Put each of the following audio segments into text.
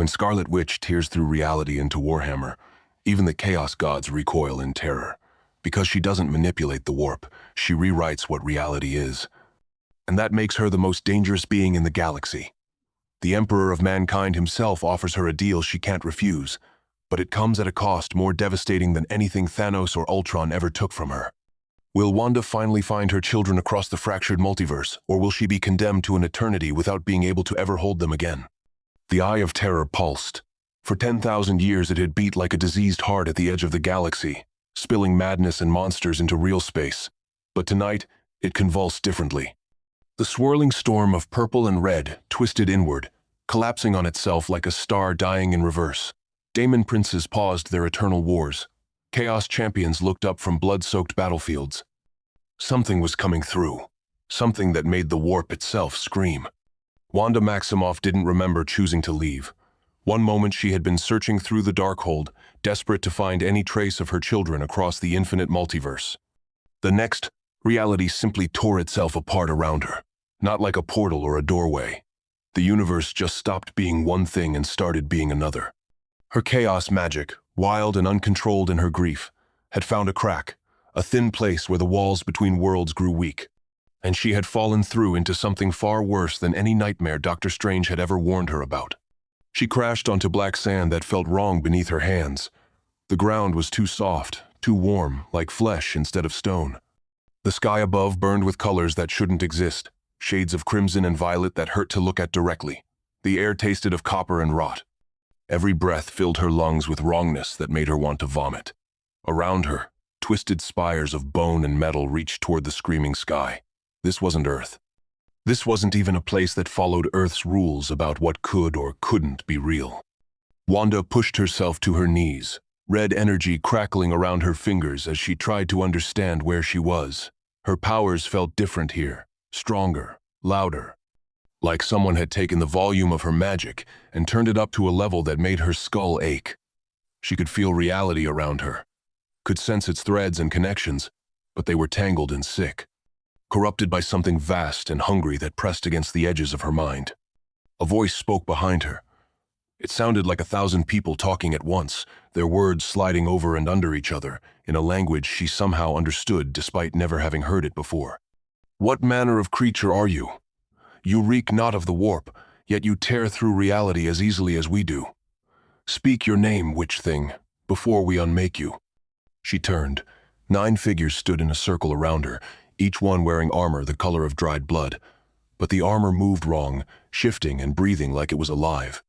When Scarlet Witch tears through reality into Warhammer, even the Chaos Gods recoil in terror. Because she doesn't manipulate the warp, she rewrites what reality is. And that makes her the most dangerous being in the galaxy. The Emperor of Mankind himself offers her a deal she can't refuse, but it comes at a cost more devastating than anything Thanos or Ultron ever took from her. Will Wanda finally find her children across the fractured multiverse, or will she be condemned to an eternity without being able to ever hold them again? The Eye of Terror pulsed. For 10,000 years it had beat like a diseased heart at the edge of the galaxy, spilling madness and monsters into real space. But tonight, it convulsed differently. The swirling storm of purple and red twisted inward, collapsing on itself like a star dying in reverse. Daemon princes paused their eternal wars. Chaos champions looked up from blood-soaked battlefields. Something was coming through, something that made the warp itself scream. Wanda Maximoff didn't remember choosing to leave. One moment she had been searching through the Darkhold, desperate to find any trace of her children across the infinite multiverse. The next, reality simply tore itself apart around her, not like a portal or a doorway. The universe just stopped being one thing and started being another. Her chaos magic, wild and uncontrolled in her grief, had found a crack, a thin place where the walls between worlds grew weak. And she had fallen through into something far worse than any nightmare Dr. Strange had ever warned her about. She crashed onto black sand that felt wrong beneath her hands. The ground was too soft, too warm, like flesh instead of stone. The sky above burned with colors that shouldn't exist, shades of crimson and violet that hurt to look at directly. The air tasted of copper and rot. Every breath filled her lungs with wrongness that made her want to vomit. Around her, twisted spires of bone and metal reached toward the screaming sky. This wasn't Earth. This wasn't even a place that followed Earth's rules about what could or couldn't be real. Wanda pushed herself to her knees, red energy crackling around her fingers as she tried to understand where she was. Her powers felt different here, stronger, louder. Like someone had taken the volume of her magic and turned it up to a level that made her skull ache. She could feel reality around her, could sense its threads and connections, but they were tangled and sick, corrupted by something vast and hungry that pressed against the edges of her mind. A voice spoke behind her. It sounded like 1,000 people talking at once, their words sliding over and under each other, in a language she somehow understood despite never having heard it before. "What manner of creature are you? You reek not of the warp, yet you tear through reality as easily as we do. Speak your name, witch thing, before we unmake you." She turned. 9 figures stood in a circle around her, each one wearing armor the color of dried blood. But the armor moved wrong, shifting and breathing like it was alive.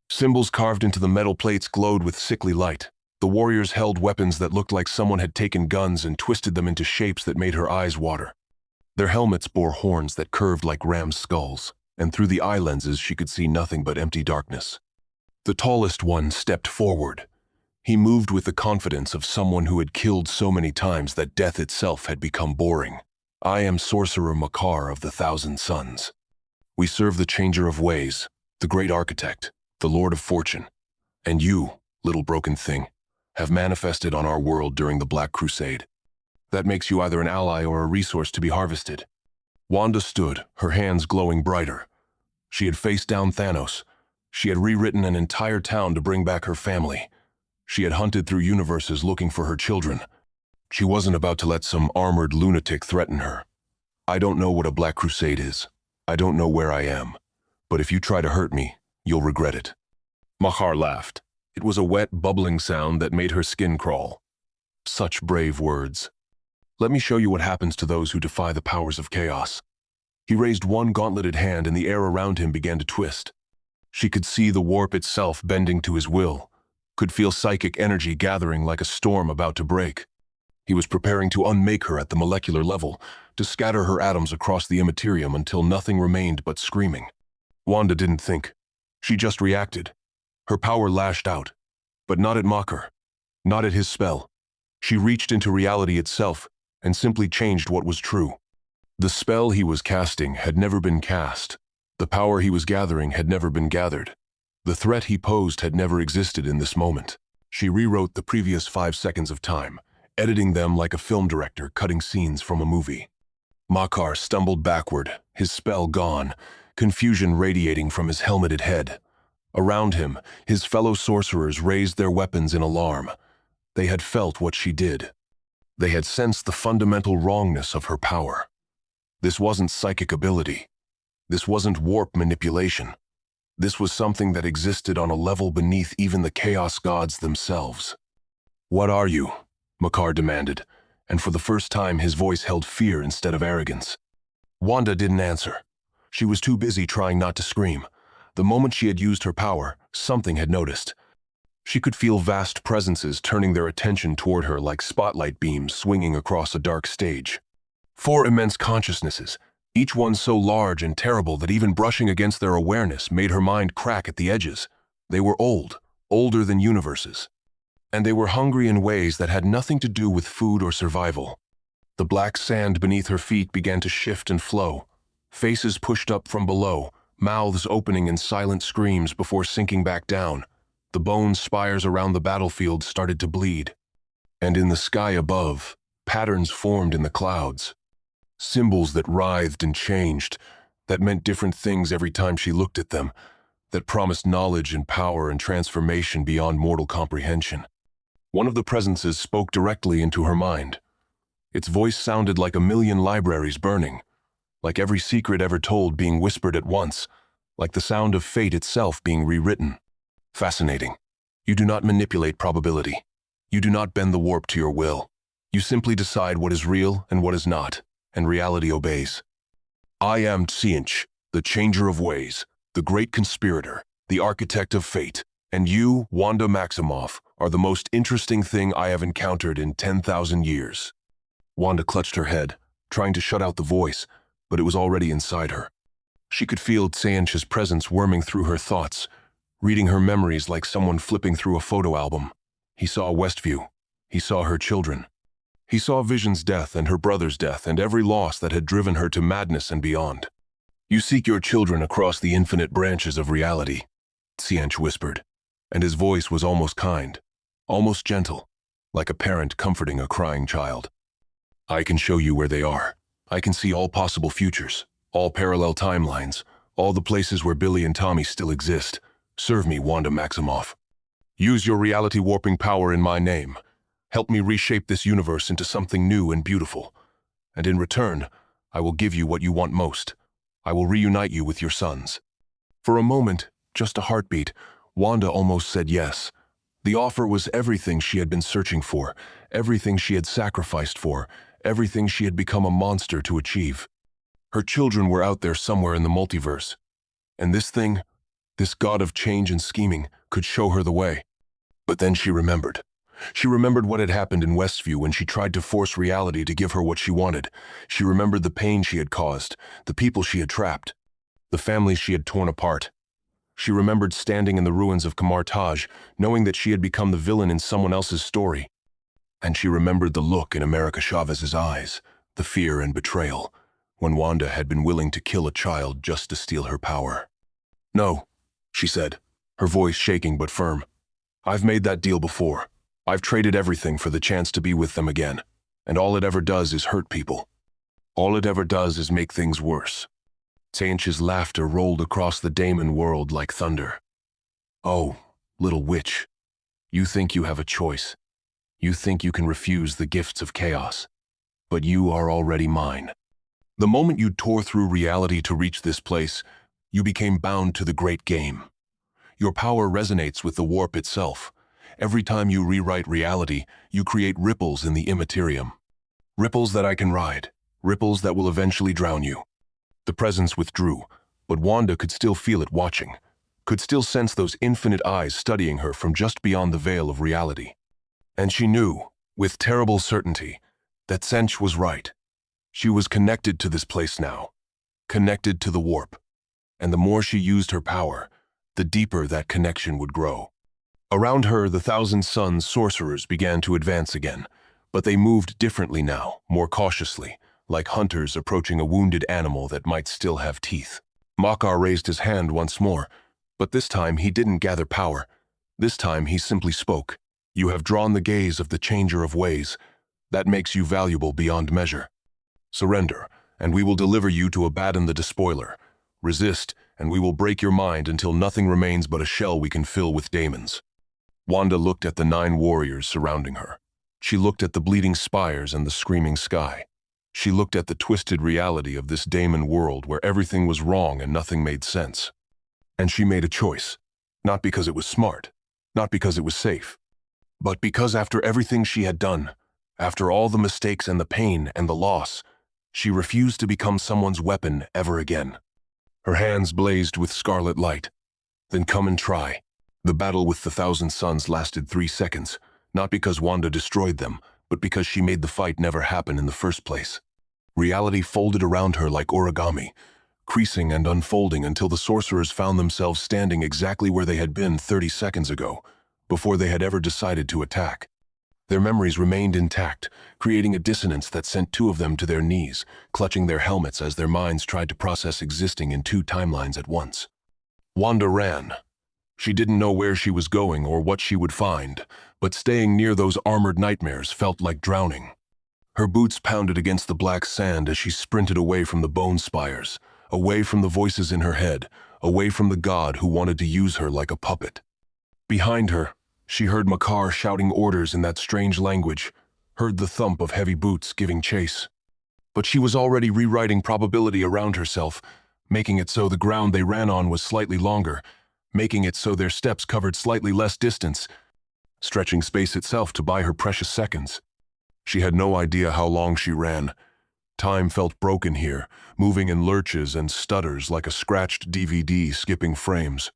Symbols carved into the metal plates glowed with sickly light. The warriors held weapons that looked like someone had taken guns and twisted them into shapes that made her eyes water. Their helmets bore horns that curved like ram's skulls, and through the eye lenses she could see nothing but empty darkness. The tallest one stepped forward. He moved with the confidence of someone who had killed so many times that death itself had become boring. "I am Sorcerer Makar of the Thousand Suns. We serve the Changer of Ways, the Great Architect, the Lord of Fortune. And you, little broken thing, have manifested on our world during the Black Crusade. That makes you either an ally or a resource to be harvested." Wanda stood, her hands glowing brighter. She had faced down Thanos. She had rewritten an entire town to bring back her family. She had hunted through universes looking for her children. She wasn't about to let some armored lunatic threaten her. "I don't know what a Black Crusade is. I don't know where I am. But if you try to hurt me, you'll regret it." Makar laughed. It was a wet, bubbling sound that made her skin crawl. Such brave words. "Let me show you what happens to those who defy the powers of chaos." He raised one gauntleted hand and the air around him began to twist. She could see the warp itself bending to his will, could feel psychic energy gathering like a storm about to break. He was preparing to unmake her at the molecular level, to scatter her atoms across the Imperium until nothing remained but screaming. Wanda didn't think. She just reacted. Her power lashed out, but not at Makar, not at his spell. She reached into reality itself and simply changed what was true. The spell he was casting had never been cast. The power he was gathering had never been gathered. The threat he posed had never existed in this moment. She rewrote the previous 5 seconds of time, editing them like a film director cutting scenes from a movie. Makar stumbled backward, his spell gone, confusion radiating from his helmeted head. Around him, his fellow sorcerers raised their weapons in alarm. They had felt what she did. They had sensed the fundamental wrongness of her power. This wasn't psychic ability. This wasn't warp manipulation. This was something that existed on a level beneath even the Chaos Gods themselves. "What are you?" Makar demanded, and for the first time his voice held fear instead of arrogance. Wanda didn't answer. She was too busy trying not to scream. The moment she had used her power, something had noticed. She could feel vast presences turning their attention toward her like spotlight beams swinging across a dark stage. 4 immense consciousnesses, each one so large and terrible that even brushing against their awareness made her mind crack at the edges. They were old, older than universes. And they were hungry in ways that had nothing to do with food or survival. The black sand beneath her feet began to shift and flow. Faces pushed up from below, mouths opening in silent screams before sinking back down. The bone spires around the battlefield started to bleed. And in the sky above, patterns formed in the clouds. Symbols that writhed and changed, that meant different things every time she looked at them, that promised knowledge and power and transformation beyond mortal comprehension. One of the presences spoke directly into her mind. Its voice sounded like a million libraries burning, like every secret ever told being whispered at once, like the sound of fate itself being rewritten. Fascinating. You do not manipulate probability. You do not bend the warp to your will. You simply decide what is real and what is not, and reality obeys. I am Tsinch, the changer of ways, the great conspirator, the architect of fate, and you, Wanda Maximoff, are the most interesting thing I have encountered in 10,000 years. Wanda clutched her head, trying to shut out the voice, but it was already inside her. She could feel Tsinch's presence worming through her thoughts, reading her memories like someone flipping through a photo album. He saw Westview. He saw her children. He saw Vision's death and her brother's death and every loss that had driven her to madness and beyond. You seek your children across the infinite branches of reality, Tsinch whispered, and his voice was almost kind, almost gentle, like a parent comforting a crying child. I can show you where they are. I can see all possible futures, all parallel timelines, all the places where Billy and Tommy still exist. Serve me, Wanda Maximoff. Use your reality warping power in my name. Help me reshape this universe into something new and beautiful. And in return, I will give you what you want most. I will reunite you with your sons. For a moment, just a heartbeat, Wanda almost said yes. The offer was everything she had been searching for, everything she had sacrificed for, everything she had become a monster to achieve. Her children were out there somewhere in the multiverse. And this thing, this god of change and scheming, could show her the way. But then she remembered. She remembered what had happened in Westview when she tried to force reality to give her what she wanted. She remembered the pain she had caused, the people she had trapped, the families she had torn apart. She remembered standing in the ruins of Kamar Taj, knowing that she had become the villain in someone else's story. And she remembered the look in America Chavez's eyes, the fear and betrayal, when Wanda had been willing to kill a child just to steal her power. No, she said, her voice shaking but firm. I've made that deal before. I've traded everything for the chance to be with them again, and all it ever does is hurt people. All it ever does is make things worse. Tsinch's laughter rolled across the Daemon world like thunder. Oh, little witch, you think you have a choice. You think you can refuse the gifts of chaos, but you are already mine. The moment you tore through reality to reach this place, you became bound to the great game. Your power resonates with the warp itself. Every time you rewrite reality, you create ripples in the Imperium. Ripples that I can ride, ripples that will eventually drown you. The presence withdrew, but Wanda could still feel it watching, could still sense those infinite eyes studying her from just beyond the veil of reality. And she knew, with terrible certainty, that Tsinch was right. She was connected to this place now, connected to the warp. And the more she used her power, the deeper that connection would grow. Around her, the Thousand Sons sorcerers began to advance again, but they moved differently now, more cautiously, like hunters approaching a wounded animal that might still have teeth. Makar raised his hand once more, but this time he didn't gather power. This time he simply spoke. You have drawn the gaze of the changer of ways. That makes you valuable beyond measure. Surrender, and we will deliver you to Abaddon the Despoiler. Resist, and we will break your mind until nothing remains but a shell we can fill with daemons." Wanda looked at the 9 warriors surrounding her. She looked at the bleeding spires and the screaming sky. She looked at the twisted reality of this daemon world where everything was wrong and nothing made sense. And she made a choice, not because it was smart, not because it was safe, but because after everything she had done, after all the mistakes and the pain and the loss, she refused to become someone's weapon ever again. Her hands blazed with scarlet light. "Then come and try." The battle with the 1,000 Suns lasted 3 seconds, not because Wanda destroyed them, but because she made the fight never happen in the first place. Reality folded around her like origami, creasing and unfolding until the sorcerers found themselves standing exactly where they had been 30 seconds ago, before they had ever decided to attack. Their memories remained intact, creating a dissonance that sent 2 of them to their knees, clutching their helmets as their minds tried to process existing in 2 timelines at once. Wanda ran. She didn't know where she was going or what she would find, but staying near those armored nightmares felt like drowning. Her boots pounded against the black sand as she sprinted away from the bone spires, away from the voices in her head, away from the god who wanted to use her like a puppet. Behind her, she heard Makar shouting orders in that strange language, heard the thump of heavy boots giving chase. But she was already rewriting probability around herself, making it so the ground they ran on was slightly longer, making it so their steps covered slightly less distance, stretching space itself to buy her precious seconds. She had no idea how long she ran. Time felt broken here, moving in lurches and stutters like a scratched DVD skipping frames.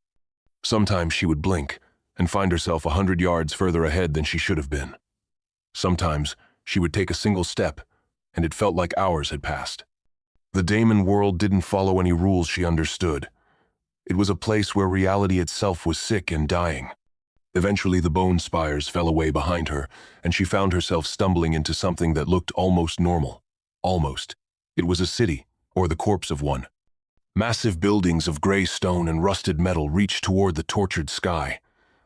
Sometimes she would blink and find herself 100 yards further ahead than she should have been. Sometimes she would take a single step, and it felt like hours had passed. The daemon world didn't follow any rules she understood. It was a place where reality itself was sick and dying. Eventually the bone spires fell away behind her, and she found herself stumbling into something that looked almost normal. Almost. It was a city, or the corpse of one. Massive buildings of gray stone and rusted metal reached toward the tortured sky.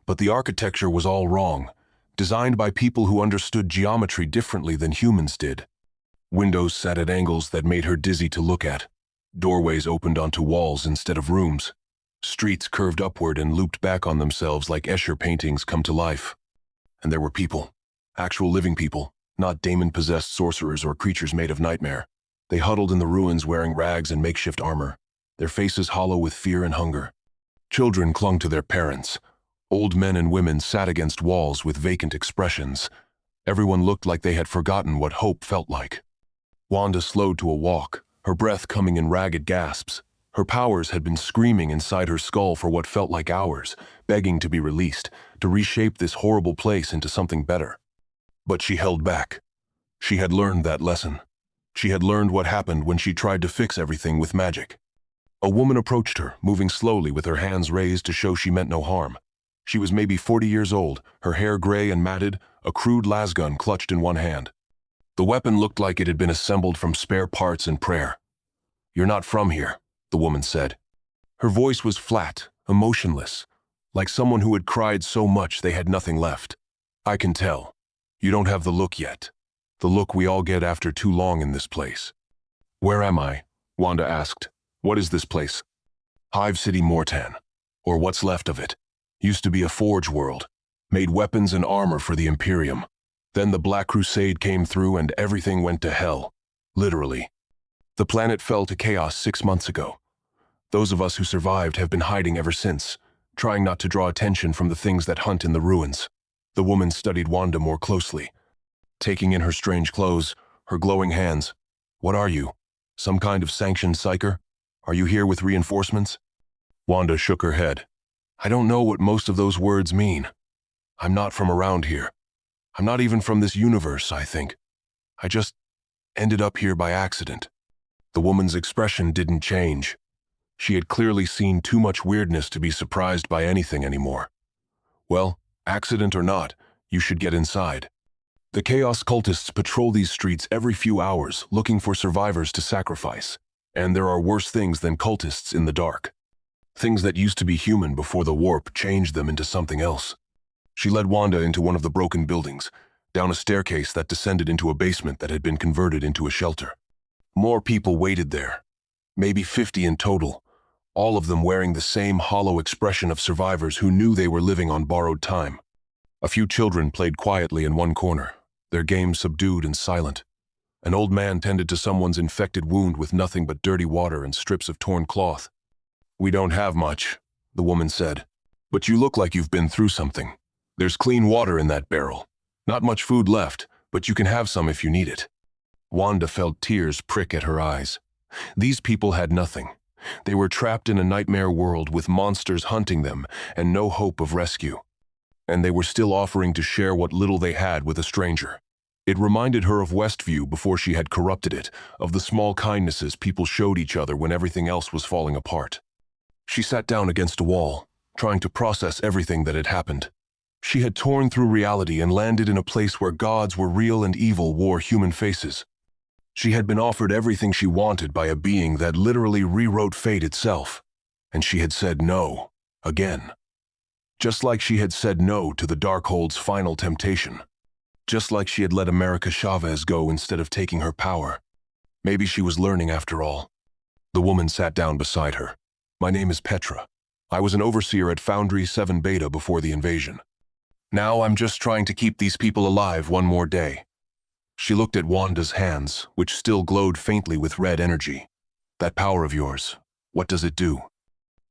But the architecture was all wrong, designed by people who understood geometry differently than humans did. Windows sat at angles that made her dizzy to look at. Doorways opened onto walls instead of rooms. Streets curved upward and looped back on themselves like Escher paintings come to life. And there were people. Actual living people, not daemon-possessed sorcerers or creatures made of nightmare. They huddled in the ruins wearing rags and makeshift armor, their faces hollow with fear and hunger. Children clung to their parents. Old men and women sat against walls with vacant expressions. Everyone looked like they had forgotten what hope felt like. Wanda slowed to a walk, her breath coming in ragged gasps. Her powers had been screaming inside her skull for what felt like hours, begging to be released, to reshape this horrible place into something better. But she held back. She had learned that lesson. She had learned what happened when she tried to fix everything with magic. A woman approached her, moving slowly with her hands raised to show she meant no harm. She was maybe 40 years old, her hair gray and matted, a crude lasgun clutched in one hand. The weapon looked like it had been assembled from spare parts and prayer. "You're not from here," the woman said. Her voice was flat, emotionless, like someone who had cried so much they had nothing left. "I can tell. You don't have the look yet. The look we all get after too long in this place." "Where am I?" Wanda asked. "What is this place?" "Hive City Mortan, or what's left of it. Used to be a forge world. Made weapons and armor for the Imperium. Then the Black Crusade came through and everything went to hell. Literally. The planet fell to chaos 6 months ago. Those of us who survived have been hiding ever since, trying not to draw attention from the things that hunt in the ruins." The woman studied Wanda more closely, taking in her strange clothes, her glowing hands. "What are you? Some kind of sanctioned psyker? Are you here with reinforcements?" Wanda shook her head. "I don't know what most of those words mean. I'm not from around here. I'm not even from this universe, I think. I just ended up here by accident." The woman's expression didn't change. She had clearly seen too much weirdness to be surprised by anything anymore. "Well, accident or not, you should get inside. The Chaos cultists patrol these streets every few hours, looking for survivors to sacrifice. And there are worse things than cultists in the dark. Things that used to be human before the warp changed them into something else." She led Wanda into one of the broken buildings, down a staircase that descended into a basement that had been converted into a shelter. More people waited there. Maybe 50 in total, all of them wearing the same hollow expression of survivors who knew they were living on borrowed time. A few children played quietly in one corner, their games subdued and silent. An old man tended to someone's infected wound with nothing but dirty water and strips of torn cloth. "We don't have much," the woman said, "but you look like you've been through something. There's clean water in that barrel. Not much food left, but you can have some if you need it." Wanda felt tears prick at her eyes. These people had nothing. They were trapped in a nightmare world with monsters hunting them and no hope of rescue. And they were still offering to share what little they had with a stranger. It reminded her of Westview before she had corrupted it, of the small kindnesses people showed each other when everything else was falling apart. She sat down against a wall, trying to process everything that had happened. She had torn through reality and landed in a place where gods were real and evil wore human faces. She had been offered everything she wanted by a being that literally rewrote fate itself, and she had said no, again. Just like she had said no to the Darkhold's final temptation. Just like she had let America Chavez go instead of taking her power. Maybe she was learning after all. The woman sat down beside her. "My name is Petra. I was an overseer at Foundry 7 Beta before the invasion. Now I'm just trying to keep these people alive one more day." She looked at Wanda's hands, which still glowed faintly with red energy. "That power of yours, what does it do?"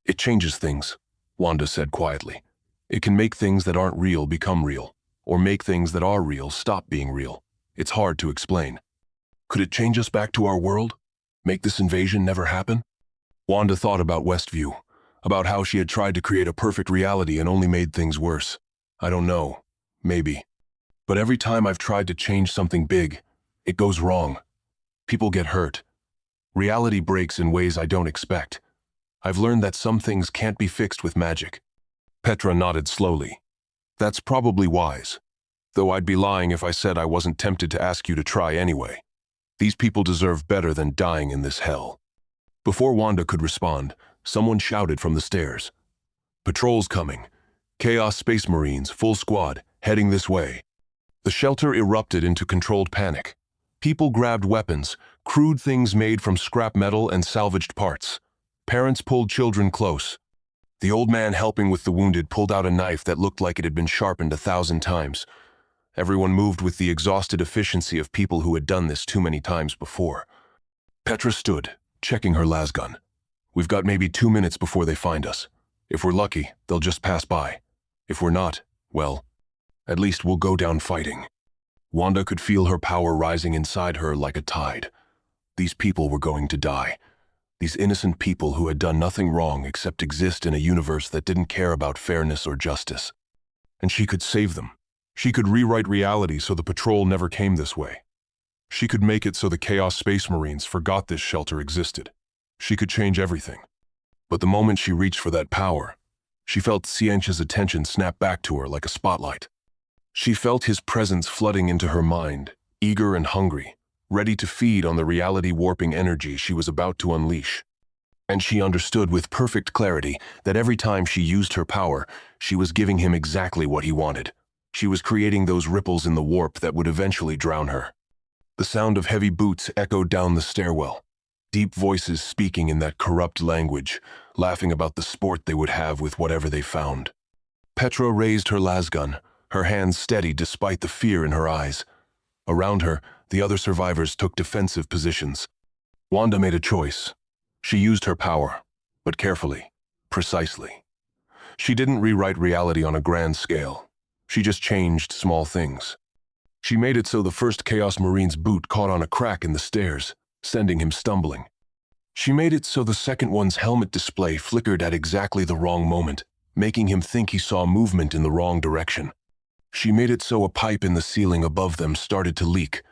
"It changes things," Wanda said quietly. "It can make things that aren't real become real, or make things that are real stop being real. It's hard to explain." "Could it change us back to our world? Make this invasion never happen?" Wanda thought about Westview, about how she had tried to create a perfect reality and only made things worse. "I don't know. Maybe. But every time I've tried to change something big, it goes wrong. People get hurt. Reality breaks in ways I don't expect. I've learned that some things can't be fixed with magic." Petra nodded slowly. "That's probably wise. Though I'd be lying if I said I wasn't tempted to ask you to try anyway. These people deserve better than dying in this hell." Before Wanda could respond, someone shouted from the stairs. "Patrol's coming. Chaos Space Marines, full squad, heading this way." The shelter erupted into controlled panic. People grabbed weapons, crude things made from scrap metal and salvaged parts. Parents pulled children close. The old man helping with the wounded pulled out a knife that looked like it had been sharpened 1,000 times. Everyone moved with the exhausted efficiency of people who had done this too many times before. Petra stood, checking her lasgun. "We've got maybe 2 minutes before they find us. If we're lucky, they'll just pass by. If we're not, well, at least we'll go down fighting." Wanda could feel her power rising inside her like a tide. These people were going to die. These innocent people who had done nothing wrong except exist in a universe that didn't care about fairness or justice. And she could save them. She could rewrite reality so the patrol never came this way. She could make it so the Chaos Space Marines forgot this shelter existed. She could change everything. But the moment she reached for that power, she felt Ciencha's attention snap back to her like a spotlight. She felt his presence flooding into her mind, eager and hungry, ready to feed on the reality-warping energy she was about to unleash. And she understood with perfect clarity that every time she used her power, she was giving him exactly what he wanted. She was creating those ripples in the warp that would eventually drown her. The sound of heavy boots echoed down the stairwell, deep voices speaking in that corrupt language, laughing about the sport they would have with whatever they found. Petra raised her lasgun, her hands steady despite the fear in her eyes. Around her, the other survivors took defensive positions. Wanda made a choice. She used her power, but carefully, precisely. She didn't rewrite reality on a grand scale. She just changed small things. She made it so the first Chaos Marine's boot caught on a crack in the stairs, sending him stumbling. She made it so the second one's helmet display flickered at exactly the wrong moment, making him think he saw movement in the wrong direction. She made it so a pipe in the ceiling above them started to leak,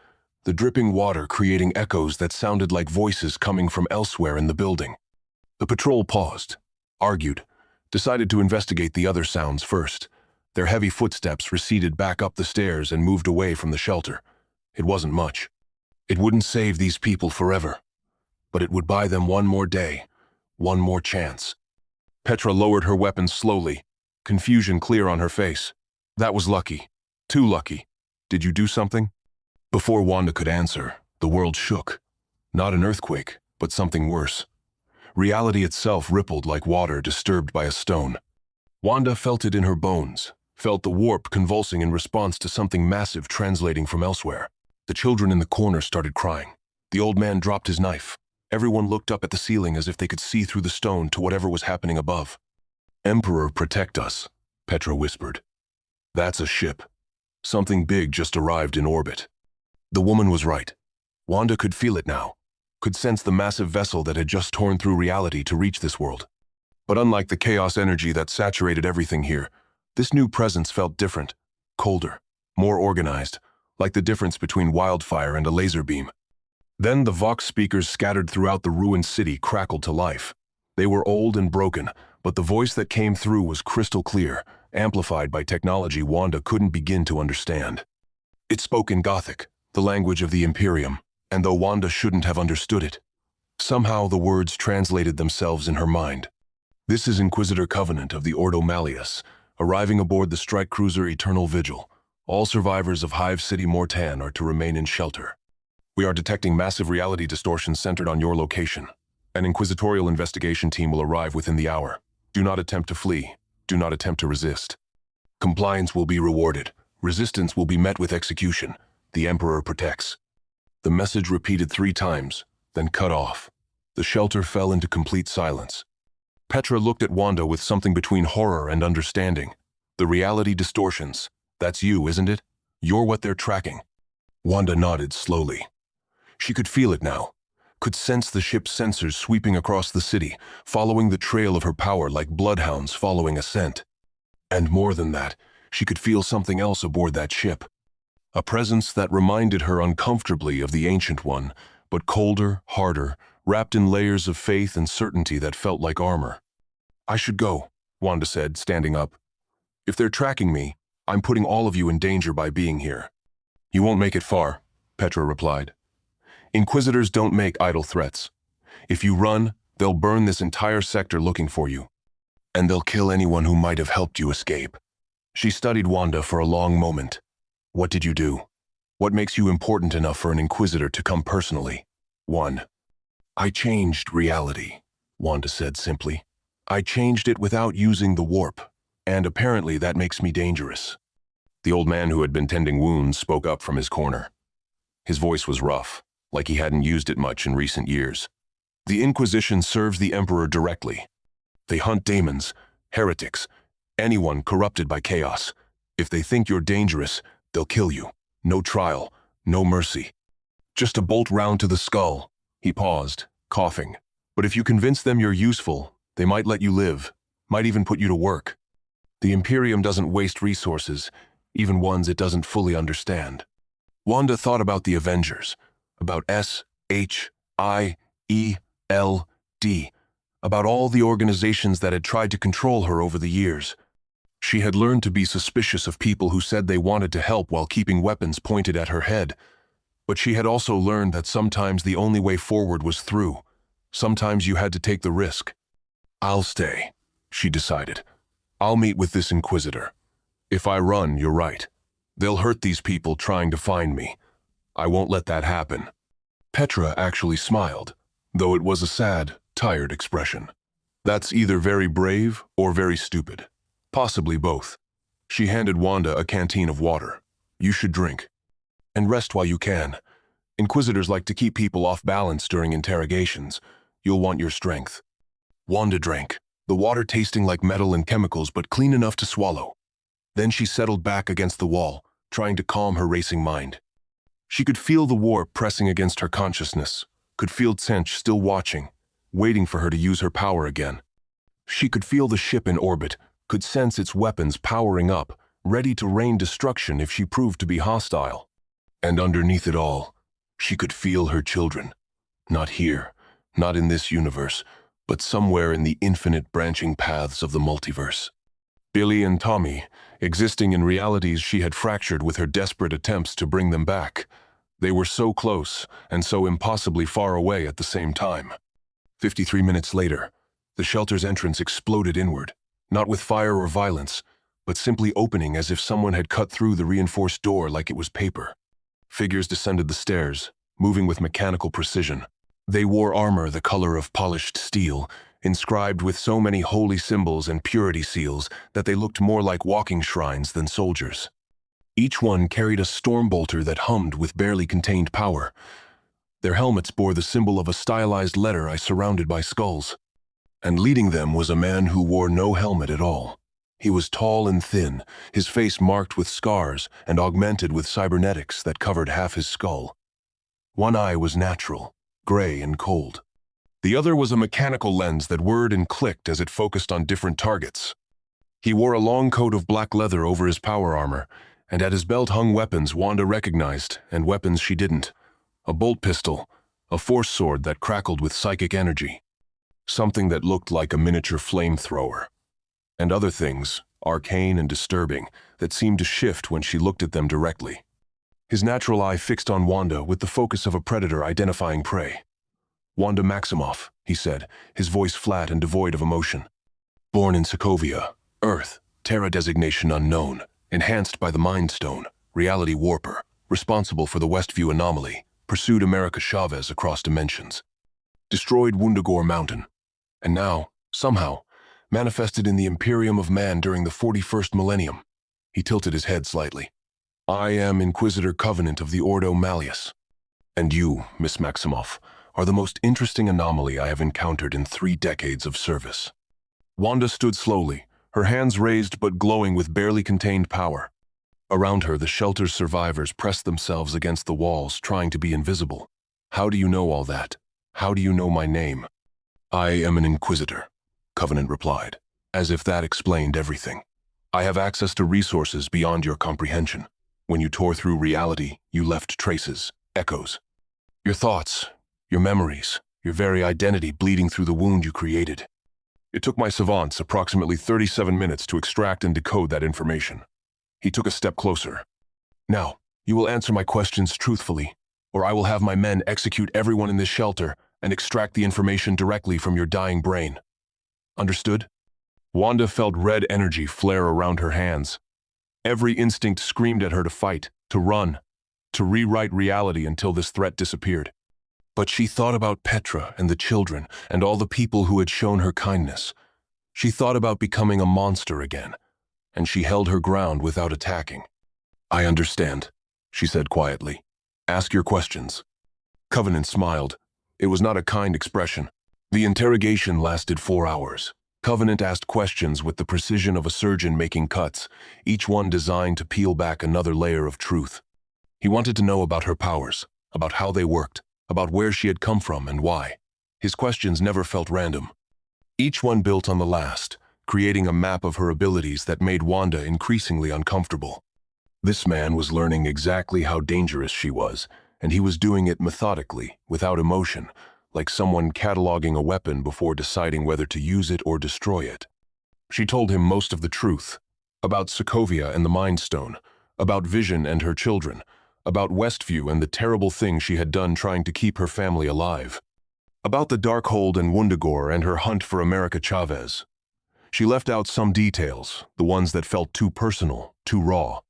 the dripping water creating echoes that sounded like voices coming from elsewhere in the building. The patrol paused, argued, decided to investigate the other sounds first. Their heavy footsteps receded back up the stairs and moved away from the shelter. It wasn't much. It wouldn't save these people forever, but it would buy them one more day, one more chance. Petra lowered her weapon slowly, confusion clear on her face. "That was lucky. Too lucky. Did you do something?" Before Wanda could answer, the world shook. Not an earthquake, but something worse. Reality itself rippled like water disturbed by a stone. Wanda felt it in her bones, felt the warp convulsing in response to something massive translating from elsewhere. The children in the corner started crying. The old man dropped his knife. Everyone looked up at the ceiling as if they could see through the stone to whatever was happening above. "Emperor, protect us," Petra whispered. "That's a ship. Something big just arrived in orbit." The woman was right. Wanda could feel it now, could sense the massive vessel that had just torn through reality to reach this world. But unlike the chaos energy that saturated everything here, this new presence felt different, colder, more organized, like the difference between wildfire and a laser beam. Then the Vox speakers scattered throughout the ruined city crackled to life. They were old and broken, but the voice that came through was crystal clear, amplified by technology Wanda couldn't begin to understand. It spoke in Gothic, the language of the Imperium, and though Wanda shouldn't have understood it, somehow the words translated themselves in her mind. "This is Inquisitor Covenant of the Ordo Malleus, arriving aboard the strike cruiser Eternal Vigil. All survivors of Hive City Mortan are to remain in shelter. We are detecting massive reality distortions centered on your location. An inquisitorial investigation team will arrive within the hour. Do not attempt to flee. Do not attempt to resist. Compliance will be rewarded. Resistance will be met with execution. The Emperor protects." The message repeated 3 times, then cut off. The shelter fell into complete silence. Petra looked at Wanda with something between horror and understanding. "The reality distortions. That's you, isn't it? You're what they're tracking." Wanda nodded slowly. She could feel it now, could sense the ship's sensors sweeping across the city, following the trail of her power like bloodhounds following a scent. And more than that, she could feel something else aboard that ship. A presence that reminded her uncomfortably of the Ancient One, but colder, harder, wrapped in layers of faith and certainty that felt like armor. "I should go," Wanda said, standing up. "If they're tracking me, I'm putting all of you in danger by being here." "You won't make it far," Petra replied. "Inquisitors don't make idle threats. If you run, they'll burn this entire sector looking for you. And they'll kill anyone who might have helped you escape." She studied Wanda for a long moment. "What did you do? What makes you important enough for an Inquisitor to come personally?" "1. I changed reality," Wanda said simply. "I changed it without using the warp, and apparently that makes me dangerous." The old man who had been tending wounds spoke up from his corner. His voice was rough, like he hadn't used it much in recent years. "The Inquisition serves the Emperor directly. They hunt daemons, heretics, anyone corrupted by chaos. If they think you're dangerous, they'll kill you. No trial, no mercy. Just a bolt round to the skull." He paused, coughing. "But if you convince them you're useful, they might let you live, might even put you to work. The Imperium doesn't waste resources, even ones it doesn't fully understand." Wanda thought about the Avengers, about SHIELD, about all the organizations that had tried to control her over the years. She had learned to be suspicious of people who said they wanted to help while keeping weapons pointed at her head. But she had also learned that sometimes the only way forward was through. Sometimes you had to take the risk. "I'll stay," she decided. "I'll meet with this Inquisitor. If I run, you're right. They'll hurt these people trying to find me. I won't let that happen." Petra actually smiled, though it was a sad, tired expression. "That's either very brave or very stupid. Possibly both." She handed Wanda a canteen of water. "You should drink. And rest while you can. Inquisitors like to keep people off balance during interrogations. You'll want your strength." Wanda drank, the water tasting like metal and chemicals but clean enough to swallow. Then she settled back against the wall, trying to calm her racing mind. She could feel the warp pressing against her consciousness, could feel Tsench still watching, waiting for her to use her power again. She could feel the ship in orbit, could sense its weapons powering up, ready to rain destruction if she proved to be hostile. And underneath it all, she could feel her children. Not here, not in this universe, but somewhere in the infinite branching paths of the multiverse. Billy and Tommy, existing in realities she had fractured with her desperate attempts to bring them back. They were so close and so impossibly far away at the same time. 53 minutes later, the shelter's entrance exploded inward, not with fire or violence, but simply opening as if someone had cut through the reinforced door like it was paper. Figures descended the stairs, moving with mechanical precision. They wore armor the color of polished steel, inscribed with so many holy symbols and purity seals that they looked more like walking shrines than soldiers. Each one carried a storm bolter that hummed with barely contained power. Their helmets bore the symbol of a stylized letter surrounded by skulls. And leading them was a man who wore no helmet at all. He was tall and thin, his face marked with scars and augmented with cybernetics that covered half his skull. One eye was natural, gray and cold. The other was a mechanical lens that whirred and clicked as it focused on different targets. He wore a long coat of black leather over his power armor, and at his belt hung weapons Wanda recognized and weapons she didn't. A bolt pistol, a force sword that crackled with psychic energy, something that looked like a miniature flamethrower, and other things, arcane and disturbing, that seemed to shift when she looked at them directly. His natural eye fixed on Wanda with the focus of a predator identifying prey. "Wanda Maximoff," he said, his voice flat and devoid of emotion. "Born in Sokovia, Earth, Terra designation unknown, enhanced by the Mind Stone, reality warper, responsible for the Westview anomaly, pursued America Chavez across dimensions. Destroyed Wundagore Mountain, and now, somehow, manifested in the Imperium of Man during the 41st Millennium." He tilted his head slightly. "I am Inquisitor Covenant of the Ordo Malleus. And you, Miss Maximoff, are the most interesting anomaly I have encountered in 3 decades of service." Wanda stood slowly, her hands raised but glowing with barely contained power. Around her, the shelter's survivors pressed themselves against the walls, trying to be invisible. "How do you know all that? How do you know my name?" "I am an Inquisitor," Covenant replied, as if that explained everything. "I have access to resources beyond your comprehension. When you tore through reality, you left traces, echoes. Your thoughts, your memories, your very identity bleeding through the wound you created. It took my savants approximately 37 minutes to extract and decode that information." He took a step closer. "Now, you will answer my questions truthfully, or I will have my men execute everyone in this shelter and extract the information directly from your dying brain. Understood?" Wanda felt red energy flare around her hands. Every instinct screamed at her to fight, to run, to rewrite reality until this threat disappeared. But she thought about Petra and the children and all the people who had shown her kindness. She thought about becoming a monster again, and she held her ground without attacking. "I understand," she said quietly. "Ask your questions." Covenant smiled. It was not a kind expression. The interrogation lasted 4 hours. Covenant asked questions with the precision of a surgeon making cuts, each one designed to peel back another layer of truth. He wanted to know about her powers, about how they worked, about where she had come from and why. His questions never felt random. Each one built on the last, creating a map of her abilities that made Wanda increasingly uncomfortable. This man was learning exactly how dangerous she was, and he was doing it methodically, without emotion, like someone cataloging a weapon before deciding whether to use it or destroy it. She told him most of the truth, about Sokovia and the Mind Stone, about Vision and her children, about Westview and the terrible things she had done trying to keep her family alive, about the Darkhold and Wundagore and her hunt for America Chavez. She left out some details, the ones that felt too personal, too raw.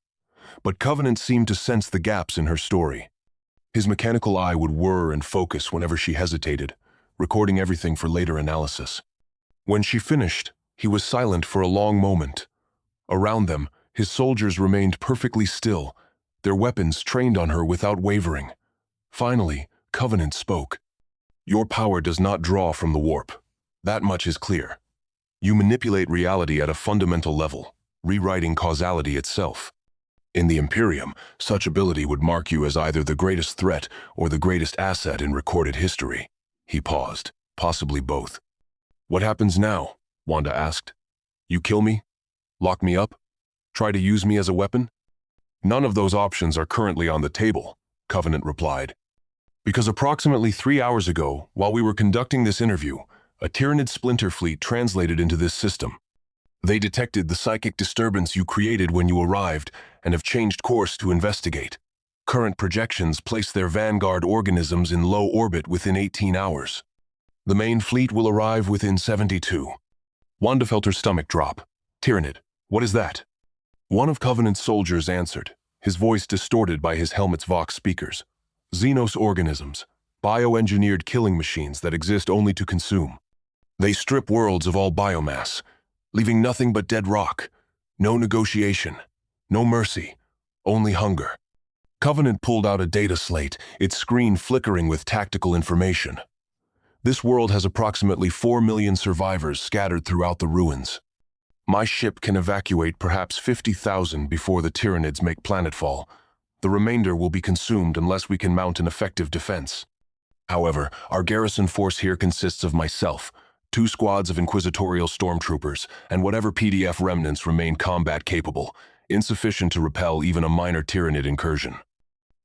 But Covenant seemed to sense the gaps in her story. His mechanical eye would whir and focus whenever she hesitated, recording everything for later analysis. When she finished, he was silent for a long moment. Around them, his soldiers remained perfectly still, their weapons trained on her without wavering. Finally, Covenant spoke. "Your power does not draw from the warp. That much is clear. You manipulate reality at a fundamental level, rewriting causality itself. In the Imperium, such ability would mark you as either the greatest threat or the greatest asset in recorded history." He paused, possibly both. "What happens now?" Wanda asked. "You kill me? Lock me up? Try to use me as a weapon?" "None of those options are currently on the table," Covenant replied. "Because approximately 3 hours ago, while we were conducting this interview, a Tyranid splinter fleet translated into this system. They detected the psychic disturbance you created when you arrived and have changed course to investigate. Current projections place their vanguard organisms in low orbit within 18 hours. The main fleet will arrive within 72. Wanda felt her stomach drop. "Tyranid, what is that?" One of Covenant's soldiers answered, his voice distorted by his helmet's Vox speakers. "Xenos organisms. bioengineered killing machines that exist only to consume. They strip worlds of all biomass, leaving nothing but dead rock. No negotiation, no mercy, only hunger. Covenant pulled out a data slate, its screen flickering with tactical information. This world has approximately 4 million survivors scattered throughout the ruins. My ship can evacuate perhaps 50,000 before the Tyranids make planetfall. The remainder will be consumed unless we can mount an effective defense. However, our garrison force here consists of myself, 2 squads of inquisitorial stormtroopers, and whatever PDF remnants remain combat-capable, insufficient to repel even a minor Tyranid incursion.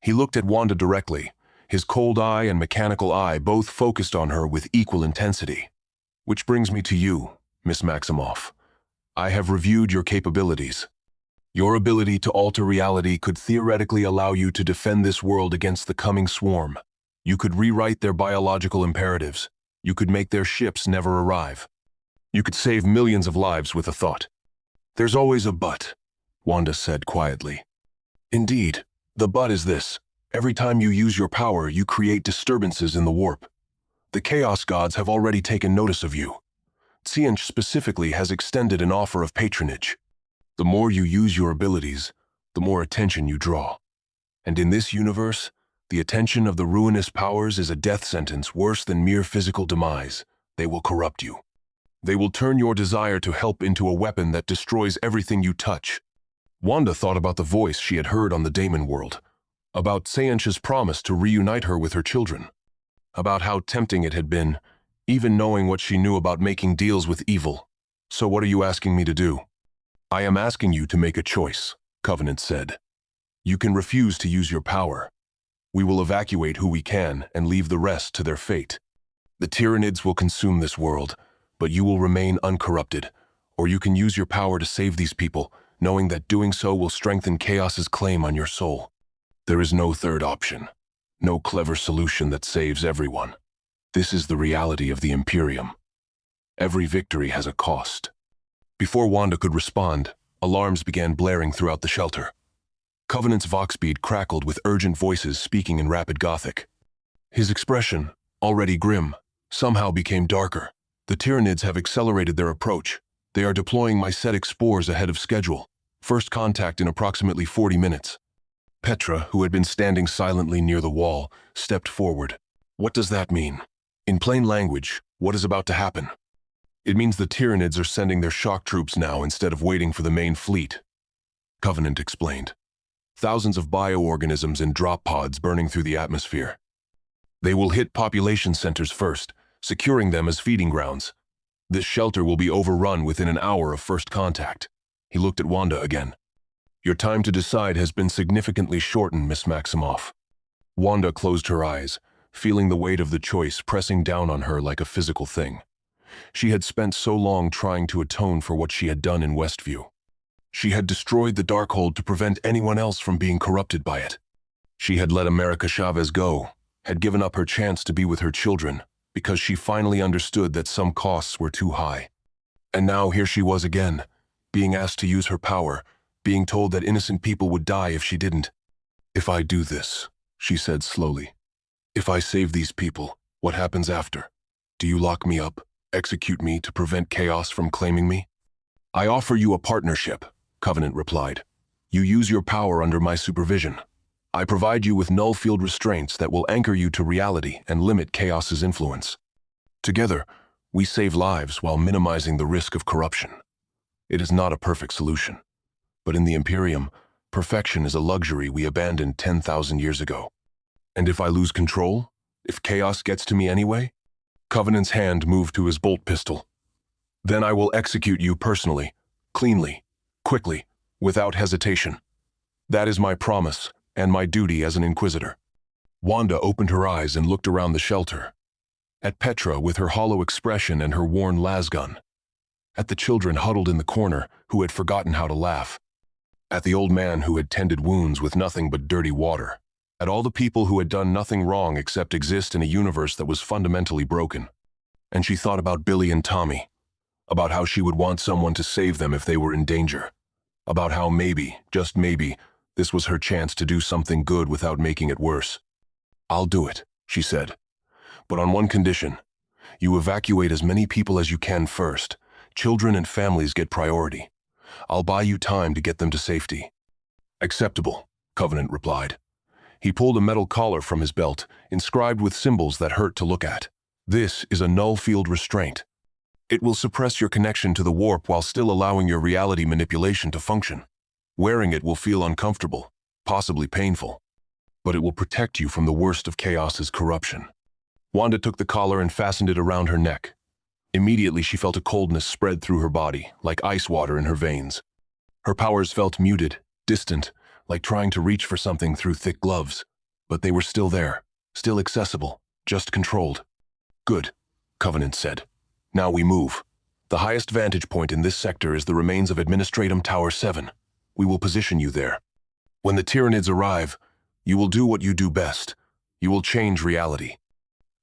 He looked at Wanda directly, his cold eye and mechanical eye both focused on her with equal intensity. Which brings me to you, Miss Maximoff. I have reviewed your capabilities. Your ability to alter reality could theoretically allow you to defend this world against the coming swarm. You could rewrite their biological imperatives. You could make their ships never arrive. You could save millions of lives with a thought. There's always a but, Wanda said quietly. Indeed, the but is this. Every time you use your power, you create disturbances in the warp. The Chaos Gods have already taken notice of you. Tsianch specifically has extended an offer of patronage. The more you use your abilities, the more attention you draw. And in this universe, the attention of the ruinous powers is a death sentence worse than mere physical demise. They will corrupt you. They will turn your desire to help into a weapon that destroys everything you touch. Wanda thought about the voice she had heard on the Daemon world, about Tsianch's promise to reunite her with her children, about how tempting it had been, even knowing what she knew about making deals with evil. So what are you asking me to do? I am asking you to make a choice, Covenant said. You can refuse to use your power. We will evacuate who we can and leave the rest to their fate. The Tyranids will consume this world, but you will remain uncorrupted. Or you can use your power to save these people, knowing that doing so will strengthen Chaos's claim on your soul. There is no third option. No clever solution that saves everyone. This is the reality of the Imperium. Every victory has a cost. Before Wanda could respond, alarms began blaring throughout the shelter. Covenant's vox bead crackled with urgent voices speaking in rapid Gothic. His expression, already grim, somehow became darker. The Tyranids have accelerated their approach. They are deploying mycetic spores ahead of schedule. First contact in approximately 40 minutes. Petra, who had been standing silently near the wall, stepped forward. What does that mean? In plain language, what is about to happen? It means the Tyranids are sending their shock troops now instead of waiting for the main fleet, Covenant explained. Thousands of bioorganisms in drop pods burning through the atmosphere. They will hit population centers first, securing them as feeding grounds. This shelter will be overrun within an hour of first contact. He looked at Wanda again. Your time to decide has been significantly shortened, Miss Maximoff. Wanda closed her eyes, feeling the weight of the choice pressing down on her like a physical thing. She had spent so long trying to atone for what she had done in Westview. She had destroyed the Darkhold to prevent anyone else from being corrupted by it. She had let America Chavez go, had given up her chance to be with her children, because she finally understood that some costs were too high. And now here she was again, being asked to use her power, being told that innocent people would die if she didn't. If I do this, she said slowly, if I save these people, what happens after? Do you lock me up, execute me to prevent chaos from claiming me? I offer you a partnership, Covenant replied. You use your power under my supervision. I provide you with null field restraints that will anchor you to reality and limit chaos's influence. Together, we save lives while minimizing the risk of corruption. It is not a perfect solution. But in the Imperium, perfection is a luxury we abandoned 10,000 years ago. And if I lose control? If chaos gets to me anyway? Covenant's hand moved to his bolt pistol. Then I will execute you personally, cleanly, quickly, without hesitation. That is my promise and my duty as an Inquisitor. Wanda opened her eyes and looked around the shelter. At Petra with her hollow expression and her worn lasgun. At the children huddled in the corner who had forgotten how to laugh. At the old man who had tended wounds with nothing but dirty water. At all the people who had done nothing wrong except exist in a universe that was fundamentally broken. And she thought about Billy and Tommy. About how she would want someone to save them if they were in danger. About how maybe, just maybe, this was her chance to do something good without making it worse. I'll do it, she said. but on one condition. You evacuate as many people as you can first. Children and families get priority. I'll buy you time to get them to safety." "Acceptable," Covenant replied. He pulled a metal collar from his belt, inscribed with symbols that hurt to look at. "This is a null field restraint. It will suppress your connection to the warp while still allowing your reality manipulation to function. Wearing it will feel uncomfortable, possibly painful, but it will protect you from the worst of Chaos's corruption." Wanda took the collar and fastened it around her neck. Immediately she felt a coldness spread through her body, like ice water in her veins. Her powers felt muted, distant, like trying to reach for something through thick gloves. But they were still there, still accessible, just controlled. "Good," Covenant said. "Now we move. The highest vantage point in this sector is the remains of Administratum Tower 7. We will position you there. When the Tyranids arrive, you will do what you do best. You will change reality."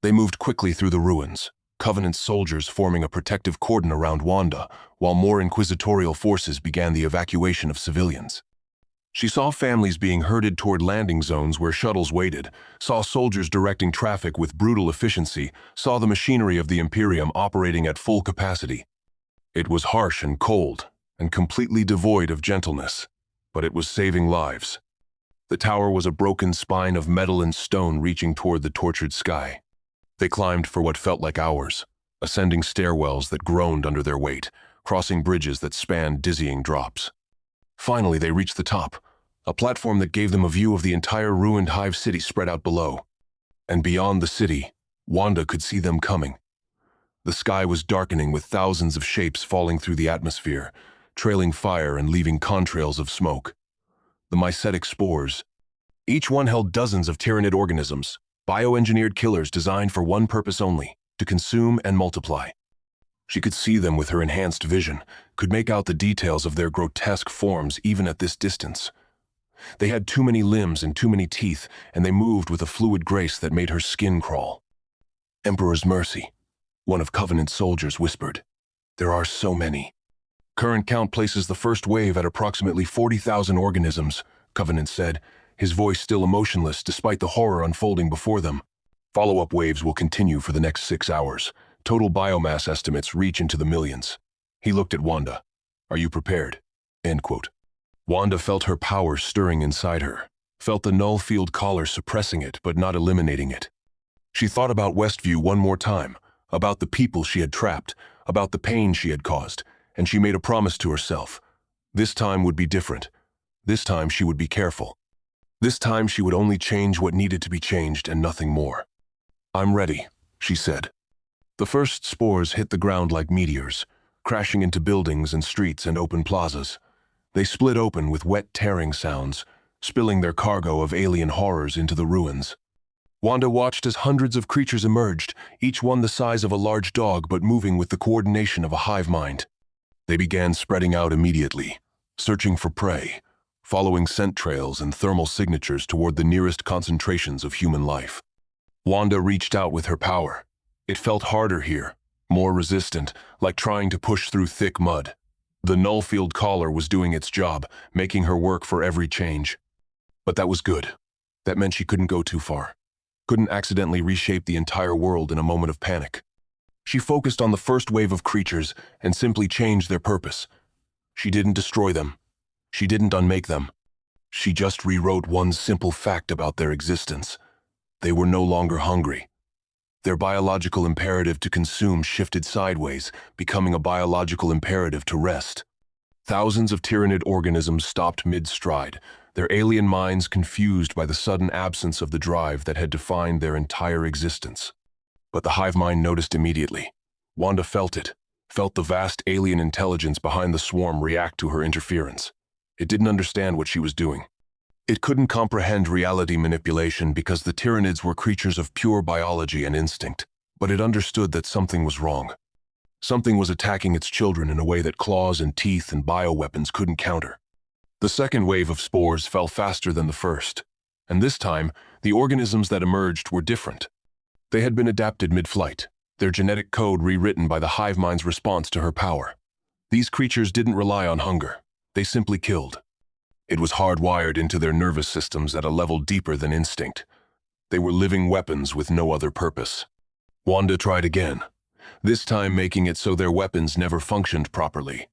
They moved quickly through the ruins, Covenant soldiers forming a protective cordon around Wanda, while more inquisitorial forces began the evacuation of civilians. She saw families being herded toward landing zones where shuttles waited, saw soldiers directing traffic with brutal efficiency, saw the machinery of the Imperium operating at full capacity. It was harsh and cold, and completely devoid of gentleness, but it was saving lives. The tower was a broken spine of metal and stone reaching toward the tortured sky. They climbed for what felt like hours, ascending stairwells that groaned under their weight, crossing bridges that spanned dizzying drops. Finally, they reached the top, a platform that gave them a view of the entire ruined hive city spread out below. And beyond the city, Wanda could see them coming. The sky was darkening with thousands of shapes falling through the atmosphere, trailing fire and leaving contrails of smoke. The mycetic spores. Each one held dozens of Tyranid organisms, bioengineered killers designed for one purpose only, to consume and multiply. She could see them with her enhanced vision, could make out the details of their grotesque forms even at this distance. They had too many limbs and too many teeth, and they moved with a fluid grace that made her skin crawl. "Emperor's mercy," one of Covenant's soldiers whispered. "There are so many." "Current count places the first wave at approximately 40,000 organisms," Covenant said, his voice still emotionless despite the horror unfolding before them. "Follow-up waves will continue for the next 6 hours. Total biomass estimates reach into the millions." He looked at Wanda. "Are you prepared?" End quote. Wanda felt her power stirring inside her, felt the null field collar suppressing it but not eliminating it. She thought about Westview one more time, about the people she had trapped, about the pain she had caused, and she made a promise to herself. This time would be different. This time she would be careful. This time she would only change what needed to be changed and nothing more. "I'm ready," she said. The first spores hit the ground like meteors, crashing into buildings and streets and open plazas. They split open with wet tearing sounds, spilling their cargo of alien horrors into the ruins. Wanda watched as hundreds of creatures emerged, each one the size of a large dog but moving with the coordination of a hive mind. They began spreading out immediately, searching for prey, following scent trails and thermal signatures toward the nearest concentrations of human life. Wanda reached out with her power. It felt harder here, more resistant, like trying to push through thick mud. The null field collar was doing its job, making her work for every change. But that was good. That meant she couldn't go too far. Couldn't accidentally reshape the entire world in a moment of panic. She focused on the first wave of creatures and simply changed their purpose. She didn't destroy them. She didn't unmake them. She just rewrote one simple fact about their existence. They were no longer hungry. Their biological imperative to consume shifted sideways, becoming a biological imperative to rest. Thousands of Tyranid organisms stopped mid-stride, their alien minds confused by the sudden absence of the drive that had defined their entire existence. But the hive mind noticed immediately. Wanda felt it, felt the vast alien intelligence behind the swarm react to her interference. It didn't understand what she was doing. It couldn't comprehend reality manipulation because the Tyranids were creatures of pure biology and instinct, but it understood that something was wrong. Something was attacking its children in a way that claws and teeth and bioweapons couldn't counter. The second wave of spores fell faster than the first, and this time, the organisms that emerged were different. They had been adapted mid-flight, their genetic code rewritten by the hive mind's response to her power. These creatures didn't rely on hunger. They simply killed. It was hardwired into their nervous systems at a level deeper than instinct. They were living weapons with no other purpose. Wanda tried again, this time making it so their weapons never functioned properly.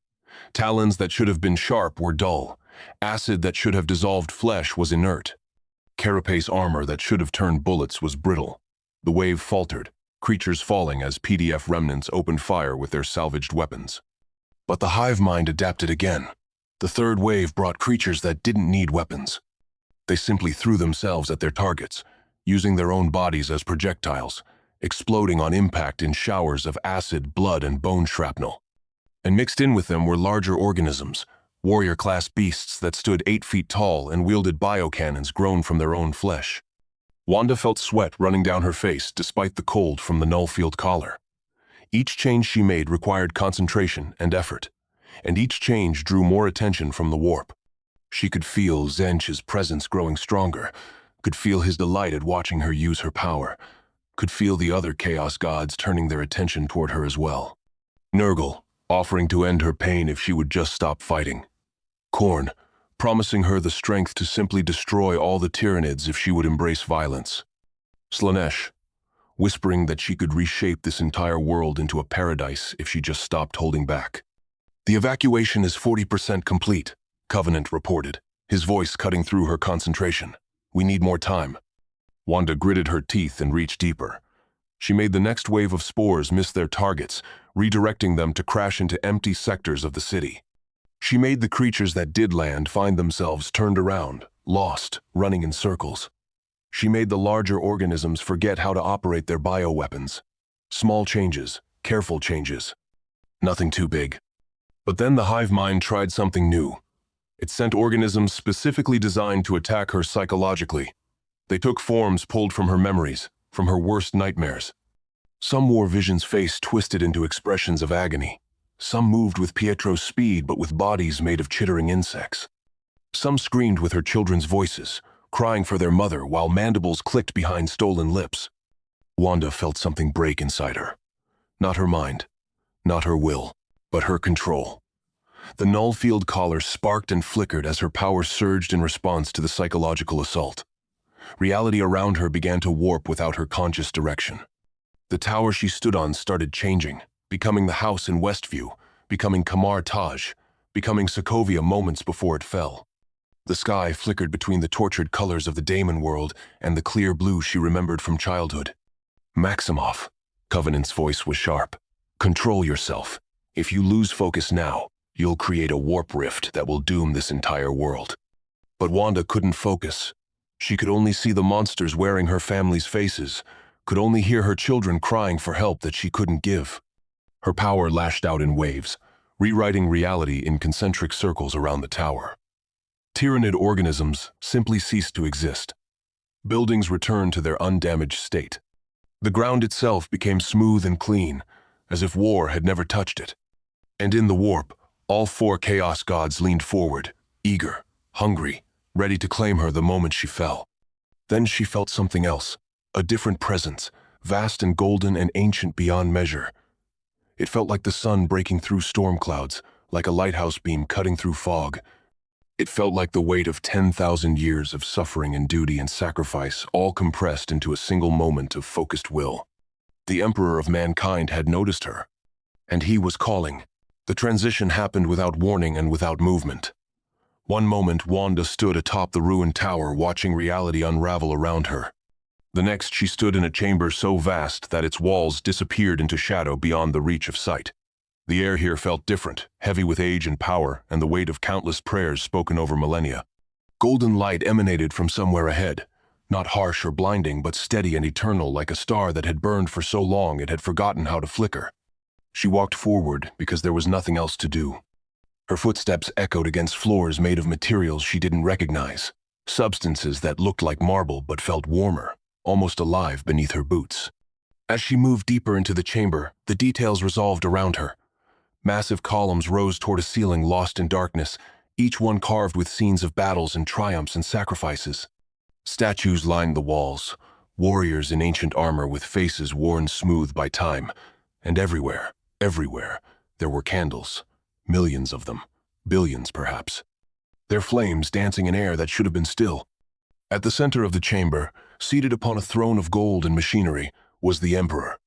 Talons that should have been sharp were dull. Acid that should have dissolved flesh was inert. Carapace armor that should have turned bullets was brittle. The wave faltered, creatures falling as PDF remnants opened fire with their salvaged weapons. But the hive mind adapted again. The third wave brought creatures that didn't need weapons. They simply threw themselves at their targets, using their own bodies as projectiles, exploding on impact in showers of acid, blood, and bone shrapnel. And mixed in with them were larger organisms, warrior-class beasts that stood 8 feet tall and wielded biocannons grown from their own flesh. Wanda felt sweat running down her face despite the cold from the null-field collar. Each change she made required concentration and effort, and each change drew more attention from the warp. She could feel Tzeentch's presence growing stronger, could feel his delight at watching her use her power, could feel the other Chaos Gods turning their attention toward her as well. Nurgle, offering to end her pain if she would just stop fighting. Khorne, promising her the strength to simply destroy all the Tyranids if she would embrace violence. Slaanesh, whispering that she could reshape this entire world into a paradise if she just stopped holding back. "The evacuation is 40% complete," Covenant reported, his voice cutting through her concentration. "We need more time." Wanda gritted her teeth and reached deeper. She made the next wave of spores miss their targets, redirecting them to crash into empty sectors of the city. She made the creatures that did land find themselves turned around, lost, running in circles. She made the larger organisms forget how to operate their bioweapons. Small changes, careful changes. Nothing too big. But then the hive mind tried something new. It sent organisms specifically designed to attack her psychologically. They took forms pulled from her memories, from her worst nightmares. Some wore Vision's face twisted into expressions of agony. Some moved with Pietro's speed but with bodies made of chittering insects. Some screamed with her children's voices, crying for their mother while mandibles clicked behind stolen lips. Wanda felt something break inside her. Not her mind, not her will, but her control. The null field collar sparked and flickered as her power surged in response to the psychological assault. Reality around her began to warp without her conscious direction. The tower she stood on started changing, becoming the house in Westview, becoming Kamar Taj, becoming Sokovia moments before it fell. The sky flickered between the tortured colors of the Daemon world and the clear blue she remembered from childhood. "Maximoff," Covenant's voice was sharp. "Control yourself. If you lose focus now, you'll create a warp rift that will doom this entire world." But Wanda couldn't focus. She could only see the monsters wearing her family's faces, could only hear her children crying for help that she couldn't give. Her power lashed out in waves, rewriting reality in concentric circles around the tower. Tyranid organisms simply ceased to exist. Buildings returned to their undamaged state. The ground itself became smooth and clean, as if war had never touched it. And in the warp, all 4 Chaos Gods leaned forward, eager, hungry, ready to claim her the moment she fell. Then she felt something else, a different presence, vast and golden and ancient beyond measure. It felt like the sun breaking through storm clouds, like a lighthouse beam cutting through fog. It felt like the weight of 10,000 years of suffering and duty and sacrifice, all compressed into a single moment of focused will. The Emperor of Mankind had noticed her, and he was calling. The transition happened without warning and without movement. One moment, Wanda stood atop the ruined tower, watching reality unravel around her. The next, she stood in a chamber so vast that its walls disappeared into shadow beyond the reach of sight. The air here felt different, heavy with age and power and the weight of countless prayers spoken over millennia. Golden light emanated from somewhere ahead, not harsh or blinding, but steady and eternal, like a star that had burned for so long it had forgotten how to flicker. She walked forward because there was nothing else to do. Her footsteps echoed against floors made of materials she didn't recognize, substances that looked like marble but felt warmer, almost alive beneath her boots. As she moved deeper into the chamber, the details resolved around her. Massive columns rose toward a ceiling lost in darkness, each one carved with scenes of battles and triumphs and sacrifices. Statues lined the walls, warriors in ancient armor with faces worn smooth by time. And everywhere, there were candles. Millions of them, billions perhaps. Their flames dancing in air that should have been still. At the center of the chamber, seated upon a throne of gold and machinery, was the Emperor.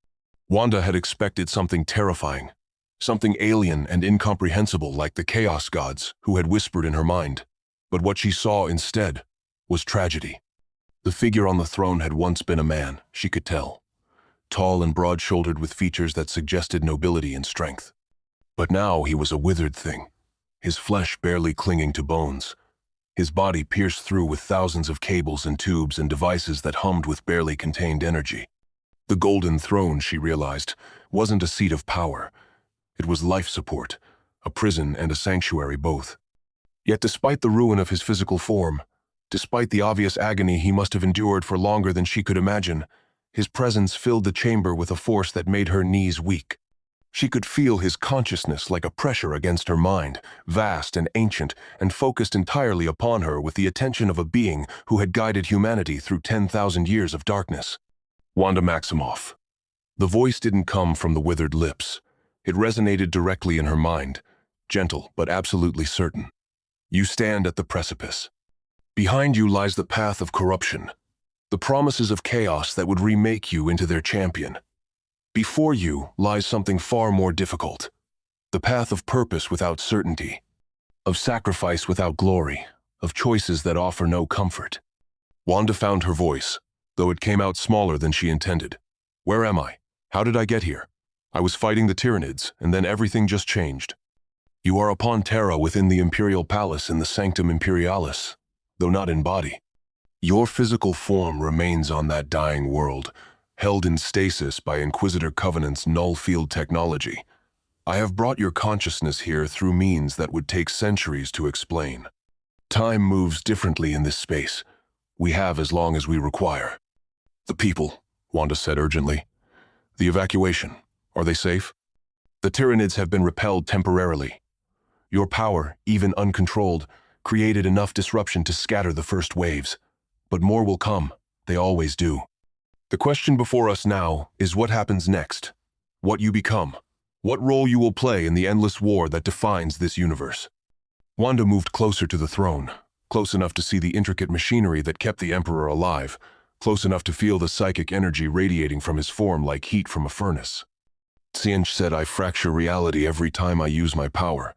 Wanda had expected something terrifying, something alien and incomprehensible like the Chaos Gods who had whispered in her mind. But what she saw instead was tragedy. The figure on the throne had once been a man, she could tell, tall and broad-shouldered with features that suggested nobility and strength. But now he was a withered thing, his flesh barely clinging to bones, his body pierced through with thousands of cables and tubes and devices that hummed with barely contained energy. The golden throne, she realized, wasn't a seat of power. It was life support, a prison and a sanctuary both. Yet despite the ruin of his physical form, despite the obvious agony he must have endured for longer than she could imagine, his presence filled the chamber with a force that made her knees weak. She could feel his consciousness like a pressure against her mind, vast and ancient, and focused entirely upon her with the attention of a being who had guided humanity through 10,000 years of darkness. Wanda Maximoff. The voice didn't come from the withered lips. It resonated directly in her mind, gentle but absolutely certain. You stand at the precipice. Behind you lies the path of corruption, the promises of chaos that would remake you into their champion. Before you lies something far more difficult, the path of purpose without certainty, of sacrifice without glory, of choices that offer no comfort. Wanda found her voice, though it came out smaller than she intended. Where am I? How did I get here? I was fighting the Tyranids, and then everything just changed. You are upon Terra within the Imperial Palace in the Sanctum Imperialis, though not in body. Your physical form remains on that dying world, held in stasis by Inquisitor Covenant's null field technology. I have brought your consciousness here through means that would take centuries to explain. Time moves differently in this space. We have as long as we require. The people, Wanda said urgently. The evacuation, are they safe? The Tyranids have been repelled temporarily. Your power, even uncontrolled, created enough disruption to scatter the first waves. But more will come, they always do. The question before us now is what happens next, what you become, what role you will play in the endless war that defines this universe. Wanda moved closer to the throne, close enough to see the intricate machinery that kept the Emperor alive, close enough to feel the psychic energy radiating from his form like heat from a furnace. Tsiench said I fracture reality every time I use my power,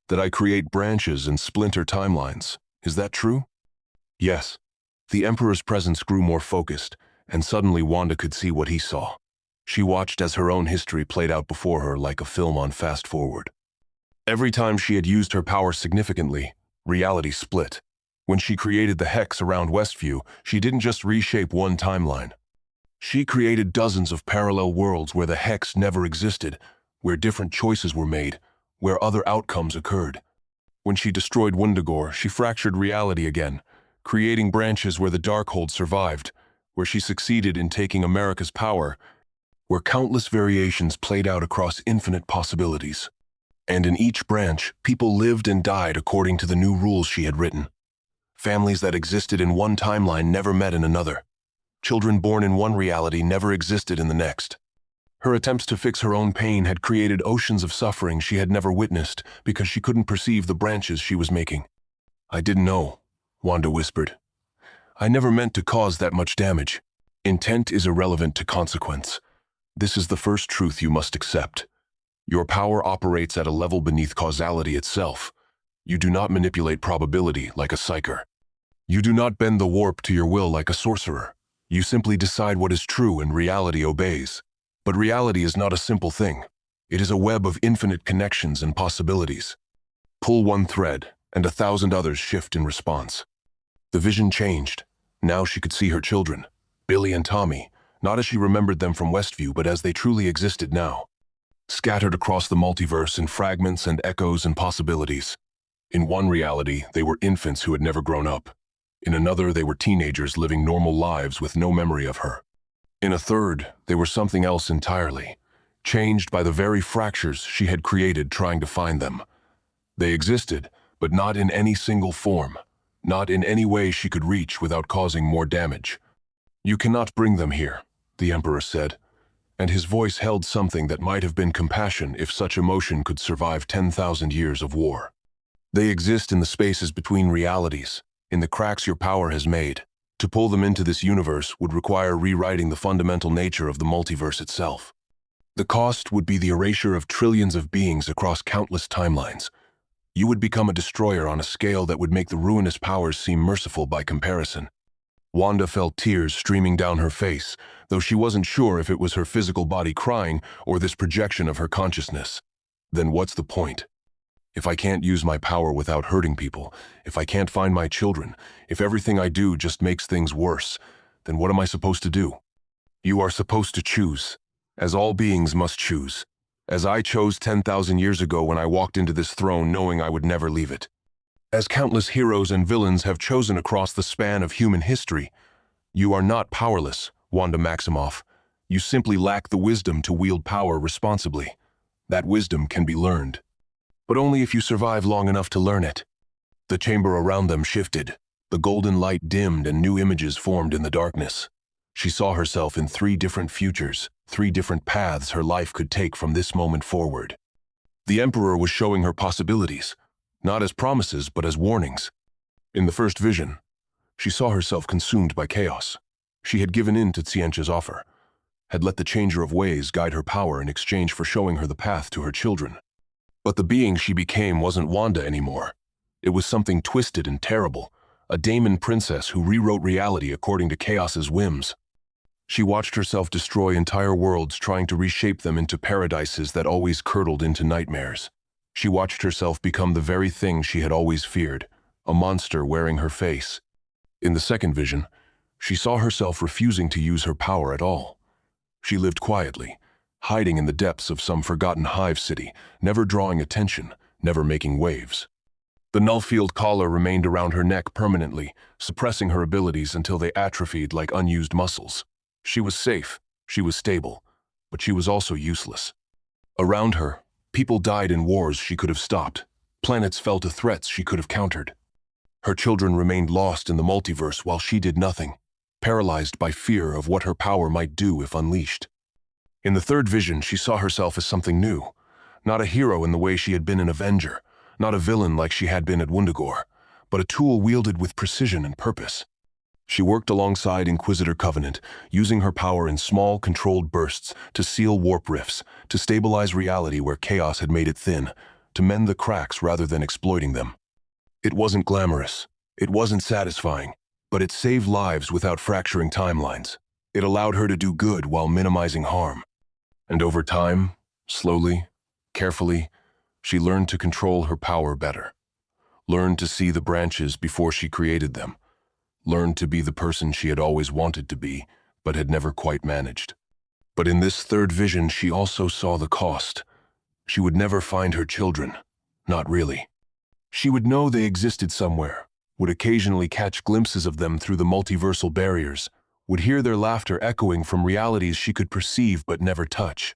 that I create branches and splinter timelines. Is that true? Yes. The Emperor's presence grew more focused, and suddenly Wanda could see what he saw. She watched as her own history played out before her like a film on fast forward. Every time she had used her power significantly, reality split. When she created the hex around Westview, she didn't just reshape one timeline. She created dozens of parallel worlds where the hex never existed, where different choices were made, where other outcomes occurred. When she destroyed Wundagore, she fractured reality again, creating branches where the Darkhold survived, where she succeeded in taking America's power, where countless variations played out across infinite possibilities. And in each branch, people lived and died according to the new rules she had written. Families that existed in one timeline never met in another. Children born in one reality never existed in the next. Her attempts to fix her own pain had created oceans of suffering she had never witnessed because she couldn't perceive the branches she was making. I didn't know, Wanda whispered. I never meant to cause that much damage. Intent is irrelevant to consequence. This is the first truth you must accept. Your power operates at a level beneath causality itself. You do not manipulate probability like a psyker. You do not bend the warp to your will like a sorcerer. You simply decide what is true and reality obeys. But reality is not a simple thing. It is a web of infinite connections and possibilities. Pull one thread, and 1,000 others shift in response. The vision changed. Now she could see her children, Billy and Tommy, not as she remembered them from Westview, but as they truly existed now. Scattered across the multiverse in fragments and echoes and possibilities. In one reality, they were infants who had never grown up. In another, they were teenagers living normal lives with no memory of her. In a third, they were something else entirely, changed by the very fractures she had created trying to find them. They existed, but not in any single form, not in any way she could reach without causing more damage. You cannot bring them here, the Emperor said, and his voice held something that might have been compassion if such emotion could survive 10,000 years of war. They exist in the spaces between realities, in the cracks your power has made. To pull them into this universe would require rewriting the fundamental nature of the multiverse itself. The cost would be the erasure of trillions of beings across countless timelines. You would become a destroyer on a scale that would make the ruinous powers seem merciful by comparison. Wanda felt tears streaming down her face, though she wasn't sure if it was her physical body crying or this projection of her consciousness. Then what's the point? If I can't use my power without hurting people, if I can't find my children, if everything I do just makes things worse, then what am I supposed to do? You are supposed to choose, as all beings must choose, as I chose 10,000 years ago when I walked into this throne knowing I would never leave it. As countless heroes and villains have chosen across the span of human history, you are not powerless, Wanda Maximoff. You simply lack the wisdom to wield power responsibly. That wisdom can be learned, but only if you survive long enough to learn it. The chamber around them shifted. The golden light dimmed and new images formed in the darkness. She saw herself in 3 different futures, 3 different paths her life could take from this moment forward. The Emperor was showing her possibilities, not as promises but as warnings. In the first vision, she saw herself consumed by chaos. She had given in to Tsiencha's offer, had let the changer of ways guide her power in exchange for showing her the path to her children. But the being she became wasn't Wanda anymore. It was something twisted and terrible, a daemon princess who rewrote reality according to chaos's whims. She watched herself destroy entire worlds, trying to reshape them into paradises that always curdled into nightmares. She watched herself become the very thing she had always feared, a monster wearing her face. In the second vision, she saw herself refusing to use her power at all. She lived quietly, hiding in the depths of some forgotten hive city, never drawing attention, never making waves. The Nullfield collar remained around her neck permanently, suppressing her abilities until they atrophied like unused muscles. She was safe, she was stable, but she was also useless. Around her, people died in wars she could have stopped. Planets fell to threats she could have countered. Her children remained lost in the multiverse while she did nothing, paralyzed by fear of what her power might do if unleashed. In the third vision, she saw herself as something new, not a hero in the way she had been an Avenger, not a villain like she had been at Wundagore, but a tool wielded with precision and purpose. She worked alongside Inquisitor Covenant, using her power in small, controlled bursts to seal warp rifts, to stabilize reality where chaos had made it thin, to mend the cracks rather than exploiting them. It wasn't glamorous, it wasn't satisfying, but it saved lives without fracturing timelines. It allowed her to do good while minimizing harm. And over time, slowly, carefully, she learned to control her power better, learned to see the branches before she created them, learned to be the person she had always wanted to be, but had never quite managed. But in this third vision, she also saw the cost. She would never find her children, not really. She would know they existed somewhere, would occasionally catch glimpses of them through the multiversal barriers, would hear their laughter echoing from realities she could perceive but never touch.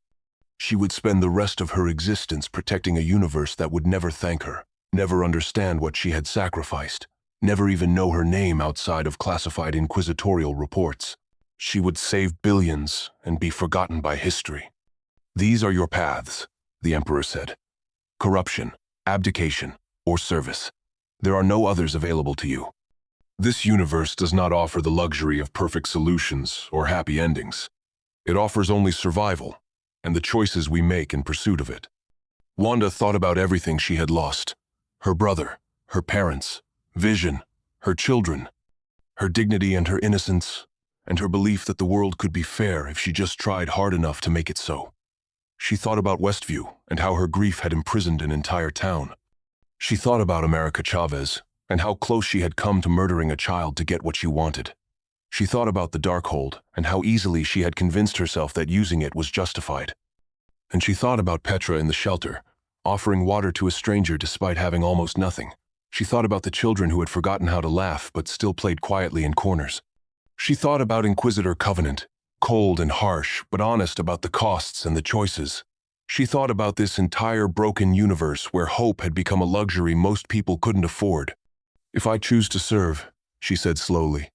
She would spend the rest of her existence protecting a universe that would never thank her, never understand what she had sacrificed, never even know her name outside of classified inquisitorial reports. She would save billions and be forgotten by history. These are your paths, the Emperor said. Corruption, abdication, or service. There are no others available to you. This universe does not offer the luxury of perfect solutions or happy endings. It offers only survival and the choices we make in pursuit of it. Wanda thought about everything she had lost. Her brother, her parents, Vision, her children, her dignity and her innocence, and her belief that the world could be fair if she just tried hard enough to make it so. She thought about Westview and how her grief had imprisoned an entire town. She thought about America Chavez and how close she had come to murdering a child to get what she wanted. She thought about the Darkhold and how easily she had convinced herself that using it was justified. And she thought about Petra in the shelter, offering water to a stranger despite having almost nothing. She thought about the children who had forgotten how to laugh but still played quietly in corners. She thought about Inquisitor Covenant, cold and harsh but honest about the costs and the choices. She thought about this entire broken universe where hope had become a luxury most people couldn't afford. "If I choose to serve," she said slowly,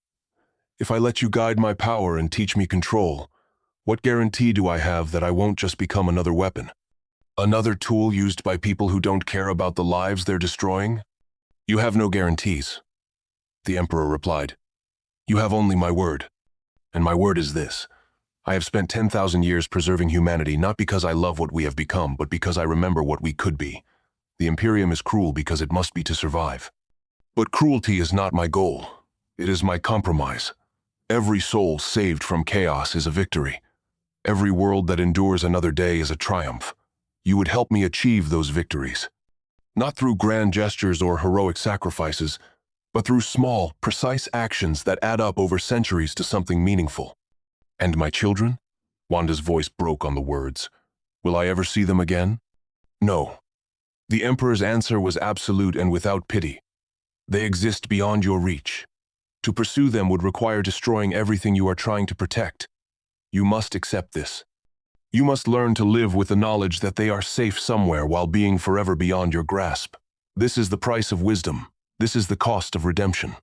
"if I let you guide my power and teach me control, what guarantee do I have that I won't just become another weapon? Another tool used by people who don't care about the lives they're destroying?" "You have no guarantees," the Emperor replied. "You have only my word. And my word is this: I have spent 10,000 years preserving humanity not because I love what we have become, but because I remember what we could be. The Imperium is cruel because it must be to survive. But cruelty is not my goal. It is my compromise. Every soul saved from chaos is a victory. Every world that endures another day is a triumph. You would help me achieve those victories. Not through grand gestures or heroic sacrifices, but through small, precise actions that add up over centuries to something meaningful. And my children? Wanda's voice broke on the words. Will I ever see them again? No. The Emperor's answer was absolute and without pity. They exist beyond your reach. To pursue them would require destroying everything you are trying to protect. You must accept this. You must learn to live with the knowledge that they are safe somewhere while being forever beyond your grasp. This is the price of wisdom. This is the cost of redemption.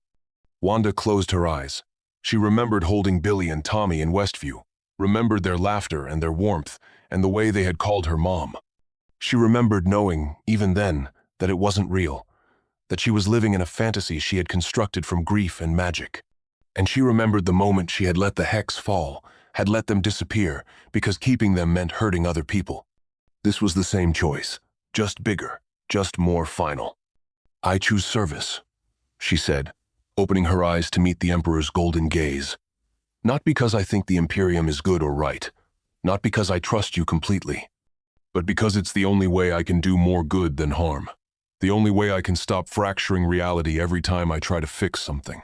Wanda closed her eyes. She remembered holding Billy and Tommy in Westview, remembered their laughter and their warmth, and the way they had called her mom. She remembered knowing, even then, that it wasn't real, that she was living in a fantasy she had constructed from grief and magic. And she remembered the moment she had let the hex fall, had let them disappear, because keeping them meant hurting other people. This was the same choice, just bigger, just more final. I choose service, she said, opening her eyes to meet the Emperor's golden gaze. Not because I think the Imperium is good or right, not because I trust you completely, but because it's the only way I can do more good than harm. The only way I can stop fracturing reality every time I try to fix something.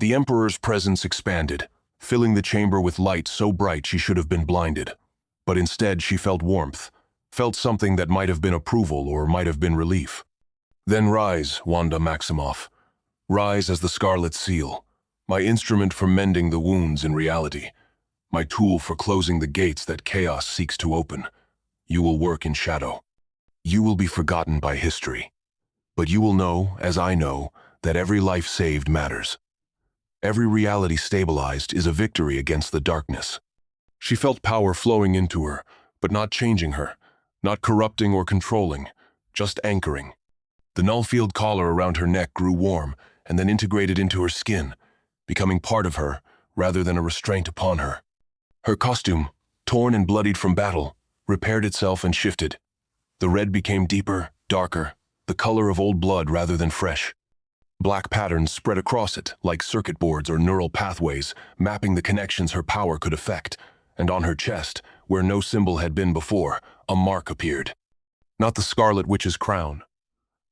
The Emperor's presence expanded, filling the chamber with light so bright she should have been blinded. But instead she felt warmth, felt something that might have been approval or might have been relief. Then rise, Wanda Maximoff. Rise as the Scarlet Seal, my instrument for mending the wounds in reality, my tool for closing the gates that chaos seeks to open. You will work in shadow. You will be forgotten by history. But you will know, as I know, that every life saved matters. Every reality stabilized is a victory against the darkness. She felt power flowing into her, but not changing her, not corrupting or controlling, just anchoring. The null-field collar around her neck grew warm and then integrated into her skin, becoming part of her rather than a restraint upon her. Her costume, torn and bloodied from battle, repaired itself and shifted. The red became deeper, darker, the color of old blood rather than fresh. Black patterns spread across it, like circuit boards or neural pathways, mapping the connections her power could affect. And on her chest, where no symbol had been before, a mark appeared. Not the Scarlet Witch's crown.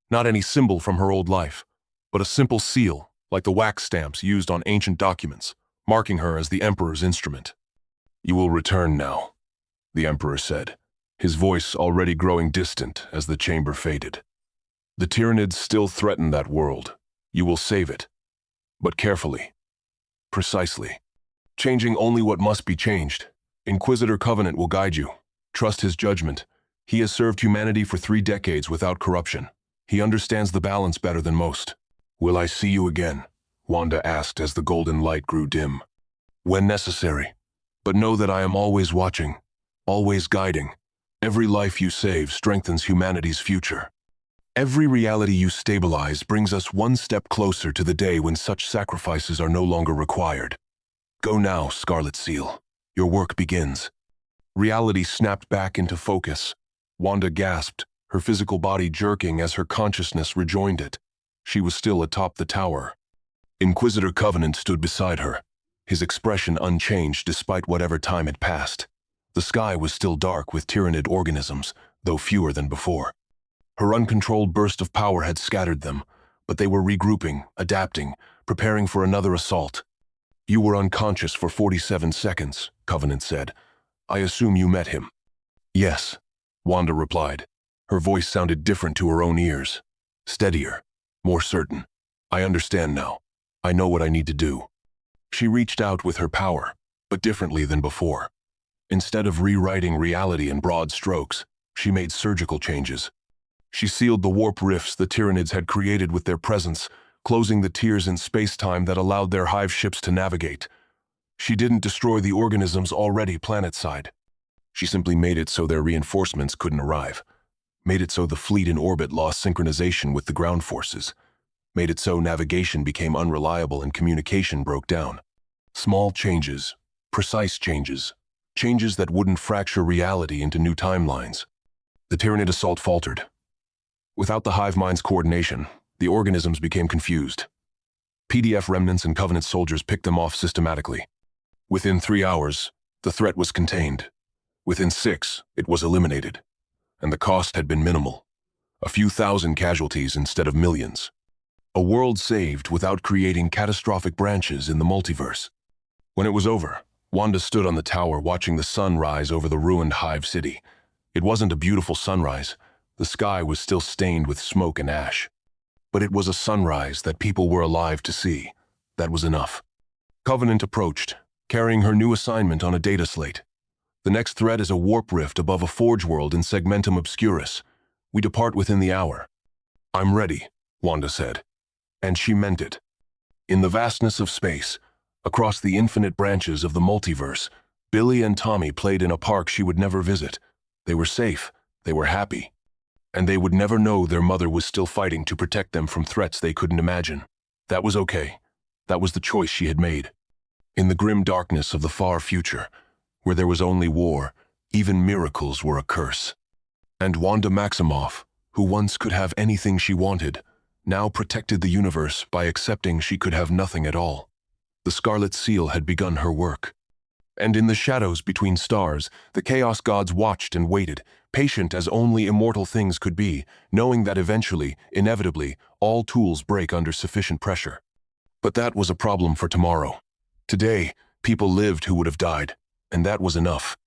Not any symbol from her old life, but a simple seal, like the wax stamps used on ancient documents, marking her as the Emperor's instrument. You will return now, the Emperor said, his voice already growing distant as the chamber faded. The Tyranids still threaten that world. You will save it, but carefully, precisely, changing only what must be changed. Inquisitor Covenant will guide you. Trust his judgment. He has served humanity for 3 decades without corruption. He understands the balance better than most. Will I see you again? Wanda asked as the golden light grew dim. When necessary. But know that I am always watching, always guiding. Every life you save strengthens humanity's future. Every reality you stabilize brings us one step closer to the day when such sacrifices are no longer required. Go now, Scarlet Seal. Your work begins. Reality snapped back into focus. Wanda gasped, her physical body jerking as her consciousness rejoined it. She was still atop the tower. Inquisitor Covenant stood beside her, his expression unchanged despite whatever time had passed. The sky was still dark with Tyranid organisms, though fewer than before. Her uncontrolled burst of power had scattered them, but they were regrouping, adapting, preparing for another assault. You were unconscious for 47 seconds, Covenant said. I assume you met him. Yes, Wanda replied. Her voice sounded different to her own ears. Steadier, more certain. I understand now. I know what I need to do. She reached out with her power, but differently than before. Instead of rewriting reality in broad strokes, she made surgical changes. She sealed the warp rifts the Tyranids had created with their presence, closing the tiers in space-time that allowed their hive ships to navigate. She didn't destroy the organisms already planet-side. She simply made it so their reinforcements couldn't arrive. Made it so the fleet in orbit lost synchronization with the ground forces. Made it so navigation became unreliable and communication broke down. Small changes, precise changes, changes that wouldn't fracture reality into new timelines. The Tyranid assault faltered. Without the hive mind's coordination, the organisms became confused. PDF remnants and Covenant soldiers picked them off systematically. Within 3 hours, the threat was contained. Within 6, it was eliminated. And the cost had been minimal. A few thousand casualties instead of millions. A world saved without creating catastrophic branches in the multiverse. When it was over, Wanda stood on the tower watching the sun rise over the ruined Hive City. It wasn't a beautiful sunrise. The sky was still stained with smoke and ash. But it was a sunrise that people were alive to see. That was enough. Covenant approached, carrying her new assignment on a data slate. The next threat is a warp rift above a forge world in Segmentum Obscurus. We depart within the hour. I'm ready, Wanda said. And she meant it. In the vastness of space, across the infinite branches of the multiverse, Billy and Tommy played in a park she would never visit. They were safe, they were happy. And they would never know their mother was still fighting to protect them from threats they couldn't imagine. That was okay. That was the choice she had made. In the grim darkness of the far future, where there was only war, even miracles were a curse. And Wanda Maximoff, who once could have anything she wanted, now protected the universe by accepting she could have nothing at all. The Scarlet Seal had begun her work. And in the shadows between stars, the Chaos Gods watched and waited, patient as only immortal things could be, knowing that eventually, inevitably, all tools break under sufficient pressure. But that was a problem for tomorrow. Today, people lived who would have died, and that was enough.